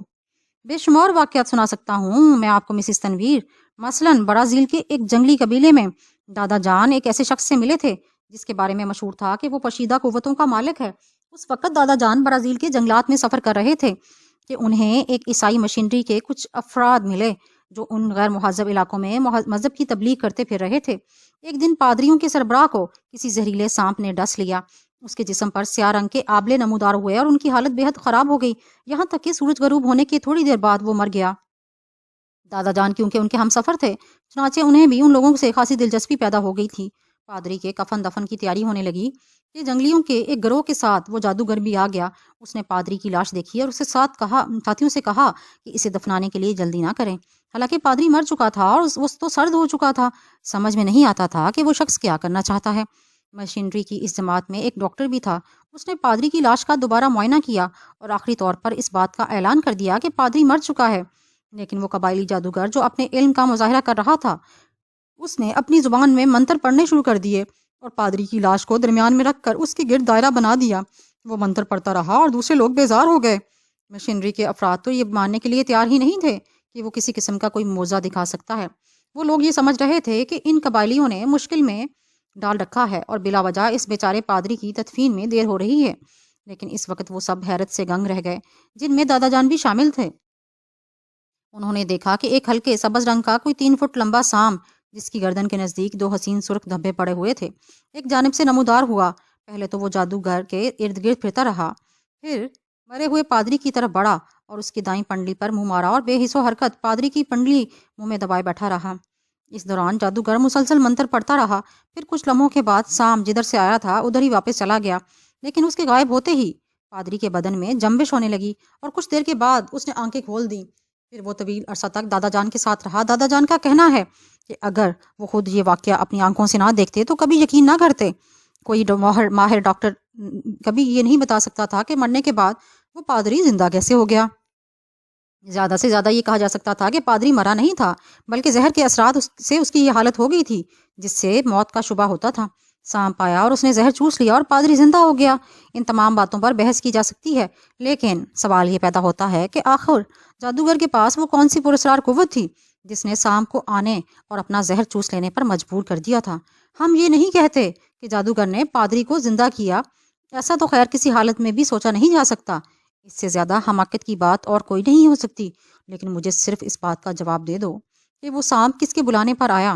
Speaker 1: بے شمار واقعات سنا سکتا ہوں میں آپ کو مسز تنویر۔ مثلاً برازیل کے ایک جنگلی قبیلے میں دادا جان ایک ایسے شخص سے ملے تھے جس کے بارے میں مشہور تھا کہ وہ پوشیدہ قوتوں کا مالک ہے۔ اس وقت دادا جان برازیل کے جنگلات میں سفر کر رہے تھے کہ انہیں ایک عیسائی مشینری کے کچھ افراد ملے جو ان غیر مہذب علاقوں میں مذہب کی تبلیغ کرتے پھر رہے تھے۔ ایک دن پادریوں کے سربراہ کو کسی زہریلے سانپ نے ڈس لیا۔ اس کے جسم پر سیاہ رنگ کے آبلے نمودار ہوئے اور ان کی حالت بے حد خراب ہو گئی، یہاں تک کہ سورج غروب ہونے کے تھوڑی دیر بعد وہ مر گیا۔ دادا جان کیونکہ ان کے ہم سفر تھے، چنانچہ انہیں بھی ان لوگوں سے خاصی دلچسپی پیدا ہو گئی تھی۔ پادری کے کفن دفن کی تیاری ہونے لگی کہ جنگلیوں کے ایک گروہ کے ساتھ وہ جادوگر بھی آ گیا۔ اس نے پادری کی لاش دیکھی اور اس کے ساتھیوں سے کہا کہ اسے دفنانے کے لیے جلدی نہ کریں، حالانکہ پادری مر چکا تھا اور وہ تو سرد ہو چکا تھا۔ سمجھ میں نہیں آتا تھا کہ وہ شخص کیا کرنا چاہتا ہے۔ مشینری کی اس جماعت میں ایک ڈاکٹر بھی تھا۔ اس نے پادری کی لاش کا دوبارہ معائنہ کیا اور آخری طور پر اس بات کا اعلان کر دیا کہ پادری مر چکا ہے۔ لیکن وہ قبائلی جادوگر جو اپنے علم کا مظاہرہ کر رہا تھا، اس نے اپنی زبان میں منتر پڑھنے شروع کر دیے اور پادری کی لاش کو درمیان میں رکھ کر اس کے گرد دائرہ بنا دیا۔ وہ منتر پڑھتا رہا اور دوسرے لوگ بیزار ہو گئے۔ مشینری کے افراد تو یہ ماننے کے لیے تیار ہی نہیں تھے کہ وہ کسی قسم کا کوئی معجزہ دکھا سکتا ہے۔ وہ لوگ یہ سمجھ رہے تھے کہ ان قبائلیوں نے مشکل میں ڈال رکھا ہے اور بلا وجہ اس بیچارے پادری کی تدفین میں دیر ہو رہی ہے۔ لیکن اس وقت وہ سب حیرت سے گنگ رہ گئے، جن میں دادا جان بھی شامل تھے۔ انہوں نے دیکھا کہ ایک ہلکے سبز رنگ کا کوئی 3 فٹ لمبا سانپ، جس کی گردن کے نزدیک 2 حسین سرخ دھبے پڑے ہوئے تھے، ایک جانب سے نمودار ہوا۔ پہلے تو وہ جادوگر کے ارد گرد پھرتا رہا، پھر مرے ہوئے پادری کی طرف بڑھا اور اس کی دائیں پنڈلی پر منہ مارا اور بے حس و حرکت پادری کی پنڈلی منہ میں دبائے بیٹھا رہا۔ اس دوران جادوگر مسلسل منتر پڑھتا رہا۔ پھر کچھ لمحوں کے بعد سانپ جدھر سے آیا تھا ادھر ہی واپس چلا گیا، لیکن اس کے غائب ہوتے ہی پادری کے بدن میں جنبش ہونے لگی اور کچھ دیر کے بعد اس نے آنکھیں کھول دیں۔ پھر وہ طویل عرصہ تک دادا جان کے ساتھ رہا۔ دادا جان کا کہنا ہے کہ اگر وہ خود یہ واقعہ اپنی آنکھوں سے نہ دیکھتے تو کبھی یقین نہ کرتے۔ کوئی ماہر ڈاکٹر کبھی یہ نہیں بتا سکتا تھا کہ مرنے کے بعد وہ پادری زندہ کیسے ہو گیا۔ زیادہ سے زیادہ یہ کہا جا سکتا تھا کہ پادری مرا نہیں تھا، بلکہ زہر کے اثرات سے اس کی یہ حالت ہو گئی تھی جس سے موت کا شبہ ہوتا تھا۔ سانپ آیا اور اس نے زہر چوس لیا اور پادری زندہ ہو گیا۔ ان تمام باتوں پر بحث کی جا سکتی ہے، لیکن سوال یہ پیدا ہوتا ہے کہ آخر جادوگر کے پاس وہ کون سی پراسرار قوت تھی جس نے سانپ کو آنے اور اپنا زہر چوس لینے پر مجبور کر دیا تھا۔ ہم یہ نہیں کہتے کہ جادوگر نے پادری کو زندہ کیا، ایسا تو خیر کسی حالت میں بھی سوچا نہیں جا سکتا۔ اس سے زیادہ حماقت کی بات اور کوئی نہیں ہو سکتی۔ لیکن مجھے صرف اس بات کا جواب دے دو کہ وہ سانپ کس کے بلانے پر آیا؟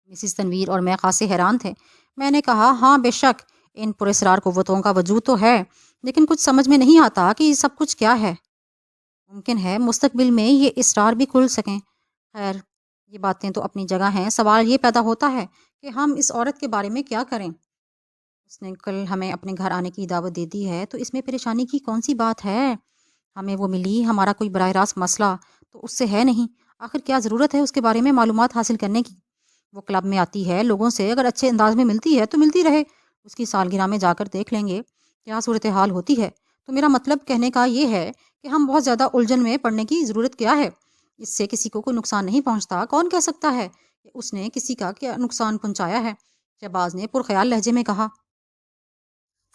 Speaker 1: مسز تنویر اور میں خاصے حیران تھے۔ میں نے کہا، ہاں بے شک ان پراسرار قوتوں کا وجود تو ہے، لیکن کچھ سمجھ میں نہیں آتا کہ یہ سب کچھ کیا ہے۔ ممکن ہے مستقبل میں یہ اسرار بھی کھل سکیں۔ خیر یہ باتیں تو اپنی جگہ ہیں، سوال یہ پیدا ہوتا ہے کہ ہم اس عورت کے بارے میں کیا کریں؟ اس نے کل ہمیں اپنے گھر آنے کی دعوت دے دی ہے، تو اس میں پریشانی کی کون سی بات ہے؟ ہمیں وہ ملی، ہمارا کوئی براہ راست مسئلہ تو اس سے ہے نہیں۔ آخر کیا ضرورت ہے اس کے بارے میں معلومات حاصل کرنے کی؟ وہ کلب میں آتی ہے، لوگوں سے اگر اچھے انداز میں ملتی ہے تو ملتی رہے، اس کی سالگرہ میں جا کر دیکھ لیں گے کیا صورتحال ہوتی ہے۔ تو میرا مطلب کہنے کا یہ ہے کہ ہم بہت زیادہ الجھن میں پڑنے کی ضرورت کیا ہے؟ اس سے کسی کو کوئی نقصان نہیں پہنچتا۔ کون کہہ سکتا ہے کہ اس نے کسی کا کیا نقصان پہنچایا ہے؟ شہباز نے پرخیال لہجے میں کہا۔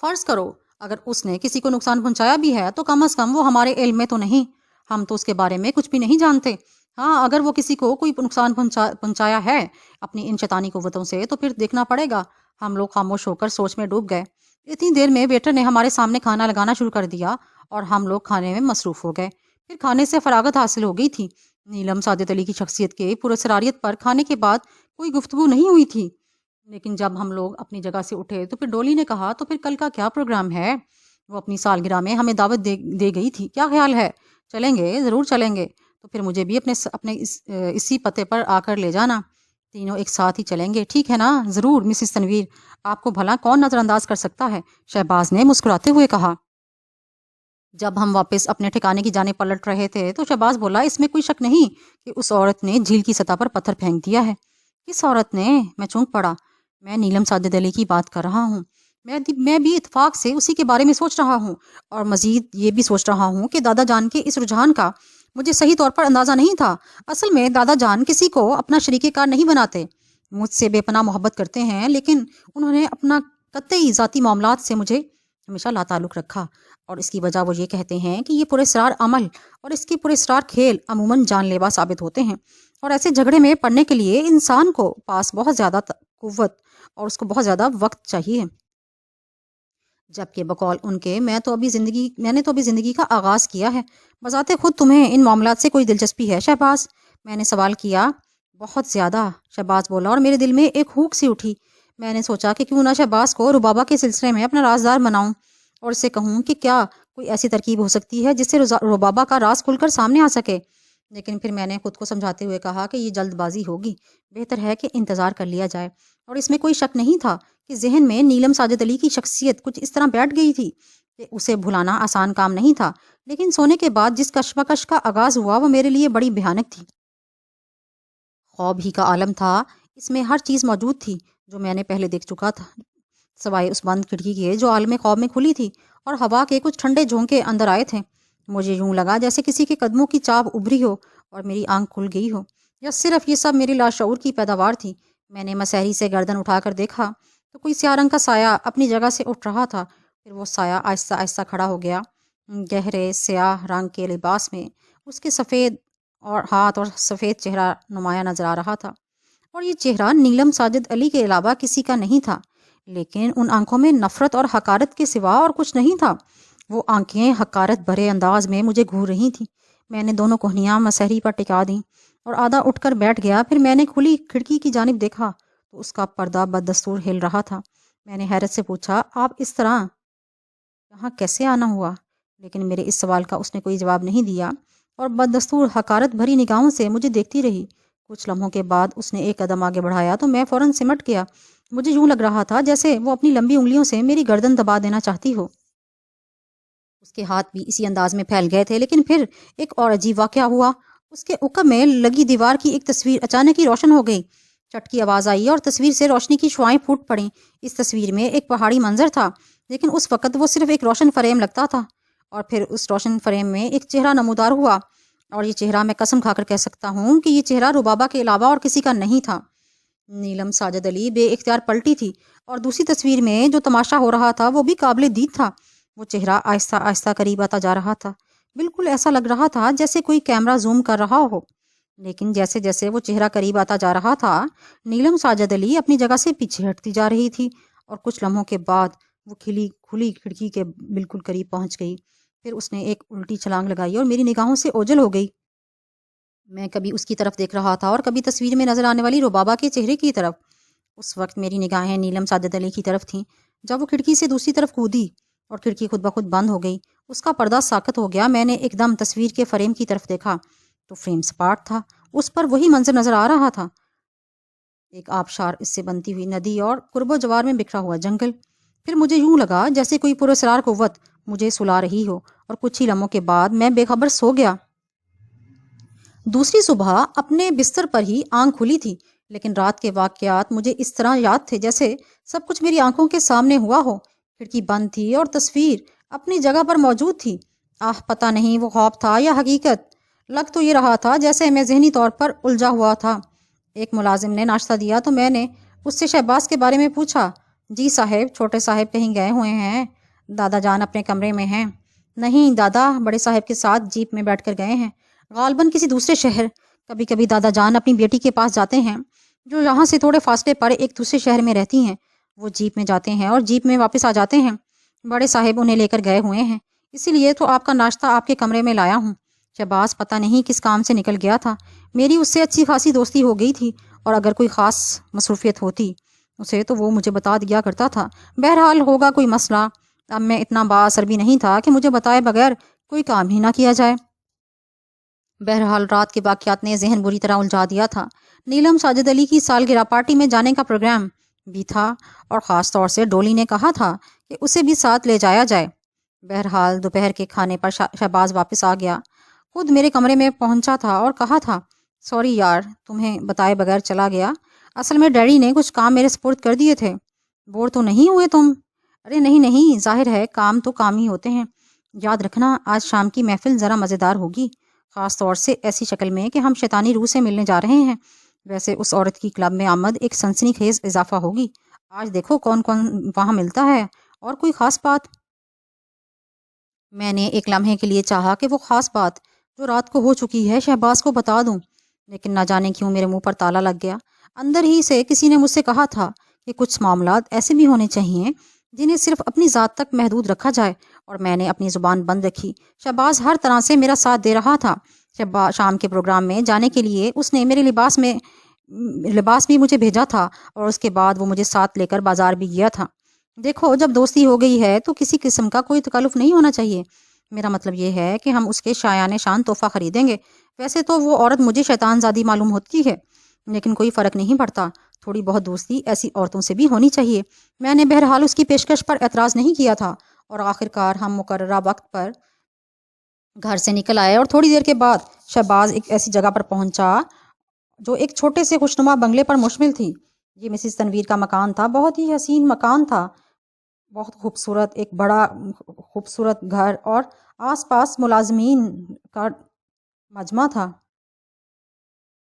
Speaker 1: فرض کرو اگر اس نے کسی کو نقصان پہنچایا بھی ہے تو کم از کم وہ ہمارے علم میں تو نہیں، ہم تو اس کے بارے میں کچھ بھی نہیں جانتے۔ ہاں اگر وہ کسی کو کوئی نقصان پہنچایا ہے اپنی ان شیطانی قوتوں سے تو پھر دیکھنا پڑے گا۔ ہم لوگ خاموش ہو کر سوچ میں ڈوب گئے۔ اتنی دیر میں ویٹر نے ہمارے سامنے کھانا لگانا شروع کر دیا اور ہم لوگ کھانے میں مصروف ہو گئے۔ پھر کھانے سے فراغت حاصل ہو گئی تھی۔ نیلم سعادت علی کی شخصیت کے پراسراریت پر کھانے کے بعد کوئی گفتگو نہیں ہوئی تھی، لیکن جب ہم لوگ اپنی جگہ سے اٹھے تو پھر ڈولی نے کہا، تو پھر کل کا کیا پروگرام ہے؟ وہ اپنی سالگرہ میں ہمیں دعوت دے گئی تھی، کیا خیال ہے؟ چلیں گے؟ ضرور چلیں گے۔ تو پھر مجھے بھی اپنے اسی پتے پر آ کر لے جانا، تینوں ایک ساتھ ہی چلیں گے، ٹھیک ہے نا؟ ضرور مسز تنویر، آپ کو بھلا کون نظر انداز کر سکتا ہے؟ شہباز نے مسکراتے ہوئے کہا۔ جب ہم واپس اپنے ٹھکانے کی جانب پلٹ رہے تھے تو شہباز بولا، اس میں کوئی شک نہیں کہ اس عورت نے جھیل کی سطح پر پتھر پھینک دیا ہے۔ کس عورت نے؟ میں چونک پڑا۔ میں نیلم سعادت علی کی بات کر رہا ہوں۔ میں بھی اتفاق سے اسی کے بارے میں سوچ رہا ہوں، اور مزید یہ بھی سوچ رہا ہوں کہ دادا جان کے اس رجحان کا مجھے صحیح طور پر اندازہ نہیں تھا۔ اصل میں دادا جان کسی کو اپنا شریک کار نہیں بناتے، مجھ سے بے پناہ محبت کرتے ہیں، لیکن انہوں نے اپنا قطعی ذاتی معاملات سے مجھے ہمیشہ لاتعلق رکھا، اور اس کی وجہ وہ یہ کہتے ہیں کہ یہ پراسرار عمل اور اس کے پراسرار کھیل عموماً جان لیوا ثابت ہوتے ہیں، اور ایسے جھگڑے میں پڑنے کے لیے انسان کو پاس بہت زیادہ قوت اور اس کو بہت زیادہ وقت چاہیے، جبکہ بقول ان کے میں نے تو ابھی زندگی کا آغاز کیا ہے۔ بذات خود تمہیں ان معاملات سے کوئی دلچسپی ہے شہباز؟ میں نے سوال کیا۔ بہت زیادہ، شہباز بولا، اور میرے دل میں ایک ہوک سی اٹھی۔ میں نے سوچا کہ کیوں نہ شہباز کو ربابہ کے سلسلے میں اپنا رازدار بناؤں اور اسے کہوں کہ کیا کوئی ایسی ترکیب ہو سکتی ہے جس سے ربابہ کا راز کھل کر سامنے آ سکے، لیکن پھر میں نے خود کو سمجھاتے ہوئے کہا کہ یہ جلد بازی ہوگی، بہتر ہے کہ انتظار کر لیا جائے۔ اور اس میں کوئی شک نہیں تھا کہ ذہن میں نیلم ساجد علی کی شخصیت کچھ اس طرح بیٹھ گئی تھی کہ اسے بھلانا آسان کام نہیں تھا، لیکن سونے کے بعد جس کشمکش کا آغاز ہوا وہ میرے لیے بڑی بھیانک تھی۔ خواب ہی کا عالم تھا، اس میں ہر چیز موجود تھی جو میں نے پہلے دیکھ چکا تھا، سوائے اس بند کھڑکی کے جو عالم خواب میں کھلی تھی، اور ہوا کے کچھ ٹھنڈے جھونکے اندر آئے تھے۔ مجھے یوں لگا جیسے کسی کے قدموں کی چاپ ابھری ہو اور میری آنکھ کھل گئی ہو، یا صرف یہ سب میری لاشعور کی پیداوار تھی۔ میں نے مسحری سے گردن اٹھا کر دیکھا تو کوئی سیاہ رنگ کا سایہ اپنی جگہ سے اٹھ رہا تھا، پھر وہ سایہ آہستہ آہستہ کھڑا ہو گیا، گہرے سیاہ رنگ کے لباس میں، اس کے سفید اور ہاتھ اور سفید چہرہ نمایاں نظر آ رہا تھا، اور یہ چہرہ نیلم ساجد علی کے علاوہ کسی کا نہیں تھا، لیکن ان آنکھوں میں نفرت اور حقارت کے سوا اور کچھ نہیں تھا۔ وہ آنکھیں حقارت بھرے انداز میں مجھے گھور رہی تھیں۔ میں نے دونوں کوہنیاں مسحری پر ٹکا دیں اور آدھا اٹھ کر بیٹھ گیا۔ پھر میں نے کھلی کھڑکی کی جانب دیکھا تو اس کا پردہ بددستور ہل رہا تھا۔ میں نے حیرت سے پوچھا، آپ اس طرح یہاں کیسے آنا ہوا؟ لیکن میرے اس سوال کا اس نے کوئی جواب نہیں دیا اور بددستور حقارت بھری نگاہوں سے مجھے دیکھتی رہی۔ کچھ لمحوں کے بعد اس نے ایک قدم آگے بڑھایا تو میں فوراً سمٹ گیا۔ مجھے یوں لگ رہا تھا جیسے وہ اپنی لمبی انگلیوں سے میری گردن دبا دینا چاہتی ہو۔ اس کے ہاتھ بھی اسی انداز میں پھیل گئے تھے، لیکن پھر ایک اور عجیب واقعہ ہوا۔ اس کے عقب میں لگی دیوار کی ایک تصویر اچانک ہی روشن ہو گئی۔ چٹکی آواز آئی اور تصویر سے روشنی کی شعائیں پھوٹ پڑیں۔ اس تصویر میں ایک پہاڑی منظر تھا، لیکن اس وقت وہ صرف ایک روشن فریم لگتا تھا، اور پھر اس روشن فریم میں ایک چہرہ نمودار ہوا، اور یہ چہرہ میں قسم کھا کر کہہ سکتا ہوں کہ یہ چہرہ ربابہ کے علاوہ اور کسی کا نہیں تھا۔ نیلم ساجد علی بے اختیار پلٹی تھی، اور دوسری تصویر میں جو تماشا ہو رہا تھا وہ بھی قابل دید تھا۔ وہ چہرہ آہستہ آہستہ قریب آتا جا رہا تھا، بالکل ایسا لگ رہا تھا جیسے کوئی کیمرہ زوم کر رہا ہو، لیکن جیسے جیسے وہ چہرہ قریب آتا جا رہا تھا نیلم ساجد علی اپنی جگہ سے پیچھے ہٹتی جا رہی تھی، اور کچھ لمحوں کے بعد وہ کھلی کھڑکی کے بالکل قریب پہنچ گئی۔ پھر اس نے ایک الٹی چھلانگ لگائی اور میری نگاہوں سے اوجھل ہو گئی۔ میں کبھی اس کی طرف دیکھ رہا تھا اور کبھی تصویر میں نظر آنے والی ربابہ کے چہرے کی طرف۔ اس وقت میری نگاہیں نیلم ساجد علی کی طرف تھیں۔ جب وہ کھڑکی سے دوسری طرف کودی اور کھڑکی خود بخود بند ہو گئی، اس کا پردہ ساکت ہو گیا، میں نے ایک دم تصویر کے فریم کی طرف دیکھا تو فریم سپاٹ تھا، اس پر وہی منظر نظر آ رہا تھا، ایک آبشار، اس سے بنتی ہوئی ندی اور قرب و جوار میں بکھرا ہوا جنگل۔ پھر مجھے یوں لگا جیسے کوئی پراسرار قوت مجھے سلا رہی ہو، اور کچھ ہی لمحوں کے بعد میں بے خبر سو گیا۔ دوسری صبح اپنے بستر پر ہی آنکھ کھلی تھی، لیکن رات کے واقعات مجھے اس طرح یاد تھے جیسے سب کچھ میری آنکھوں کے سامنے ہوا ہو۔ کھڑکی بند تھی اور تصویر اپنی جگہ پر موجود تھی۔ پتہ نہیں وہ خواب تھا یا حقیقت، لگ تو یہ رہا تھا جیسے میں ذہنی طور پر الجھا ہوا تھا۔ ایک ملازم نے ناشتہ دیا تو میں نے اس سے شہباز کے بارے میں پوچھا۔ جی صاحب، چھوٹے صاحب کہیں گئے ہوئے ہیں، دادا جان اپنے کمرے میں ہیں۔ نہیں دادا، بڑے صاحب کے ساتھ جیپ میں بیٹھ کر گئے ہیں، غالباً کسی دوسرے شہر۔ کبھی کبھی دادا جان اپنی بیٹی کے پاس جاتے ہیں جو یہاں سے تھوڑے فاصلے پر ایک دوسرے شہر میں رہتی ہیں، وہ جیپ میں جاتے ہیں اور جیپ میں واپس آ جاتے ہیں۔ بڑے صاحب انہیں لے کر گئے ہوئے ہیں، اسی لیے تو آپ کا ناشتہ آپ کے کمرے میں لایا ہوں۔ شہباز پتہ نہیں کس کام سے نکل گیا تھا، میری اس سے اچھی خاصی دوستی ہو گئی تھی، اور اگر کوئی خاص مصروفیت ہوتی اسے تو وہ مجھے بتا دیا کرتا تھا۔ بہرحال ہوگا کوئی مسئلہ، اب میں اتنا بااثر بھی نہیں تھا کہ مجھے بتائے بغیر کوئی کام ہی نہ کیا جائے۔ بہرحال رات کے واقعات نے ذہن بری طرح الجھا دیا تھا۔ نیلم ساجد علی کی سالگرہ پارٹی میں جانے کا پروگرام بھی تھا، اور خاص طور سے ڈولی نے کہا تھا کہ اسے بھی ساتھ لے جایا جائے۔ بہرحال دوپہر کے کھانے پر شہباز واپس آ گیا، خود میرے کمرے میں پہنچا تھا اور کہا تھا، سوری یار، تمہیں بتائے بغیر چلا گیا، اصل میں ڈیڈی نے کچھ کام میرے سپرد کر دیے تھے۔ بور تو نہیں ہوئے تم؟ ارے نہیں، ظاہر ہے کام تو کام ہی ہوتے ہیں۔ یاد رکھنا آج شام کی محفل ذرا مزیدار ہوگی، خاص طور سے ایسی شکل میں کہ ہم شیطانی روح سے ملنے جا رہے ہیں۔ ویسے اس عورت کی کلب میں آمد ایک سنسنی خیز اضافہ ہوگی۔ آج دیکھو کون کون وہاں ملتا ہے، اور کوئی خاص بات؟ میں نے ایک لمحے کے لیے چاہا کہ وہ خاص بات جو رات کو ہو چکی ہے شہباز کو بتا دوں، لیکن نہ جانے کیوں میرے منہ پر تالا لگ گیا۔ اندر ہی سے کسی نے مجھ سے کہا تھا کہ کچھ معاملات ایسے بھی ہونے چاہیے جنہیں صرف اپنی ذات تک محدود رکھا جائے، اور میں نے اپنی زبان بند رکھی۔ شہباز ہر طرح سے میرا ساتھ دے رہا تھا۔ شام کے پروگرام میں جانے کے لیے اس نے میرے لباس بھی مجھے بھیجا تھا، اور اس کے بعد وہ مجھے ساتھ لے کر بازار بھی گیا تھا۔ دیکھو، جب دوستی ہو گئی ہے تو کسی قسم کا کوئی تکلف نہیں ہونا چاہیے۔ میرا مطلب یہ ہے کہ ہم اس کے شایان شان تحفہ خریدیں گے۔ ویسے تو وہ عورت مجھے شیطان زادی معلوم ہوتی ہے، لیکن کوئی فرق نہیں پڑتا، تھوڑی بہت دوستی ایسی عورتوں سے بھی ہونی چاہیے۔ میں نے بہرحال اس کی پیشکش پر اعتراض نہیں کیا تھا، اور آخرکار ہم مقررہ وقت پر گھر سے نکل آئے، اور تھوڑی دیر کے بعد شہباز ایک ایسی جگہ پر پہنچا جو ایک چھوٹے سے خوشنما بنگلے پر مشتمل تھی۔ یہ مسز تنویر کا مکان تھا، بہت ہی حسین مکان تھا، بہت خوبصورت، ایک بڑا خوبصورت گھر اور آس پاس ملازمین کا مجمع تھا۔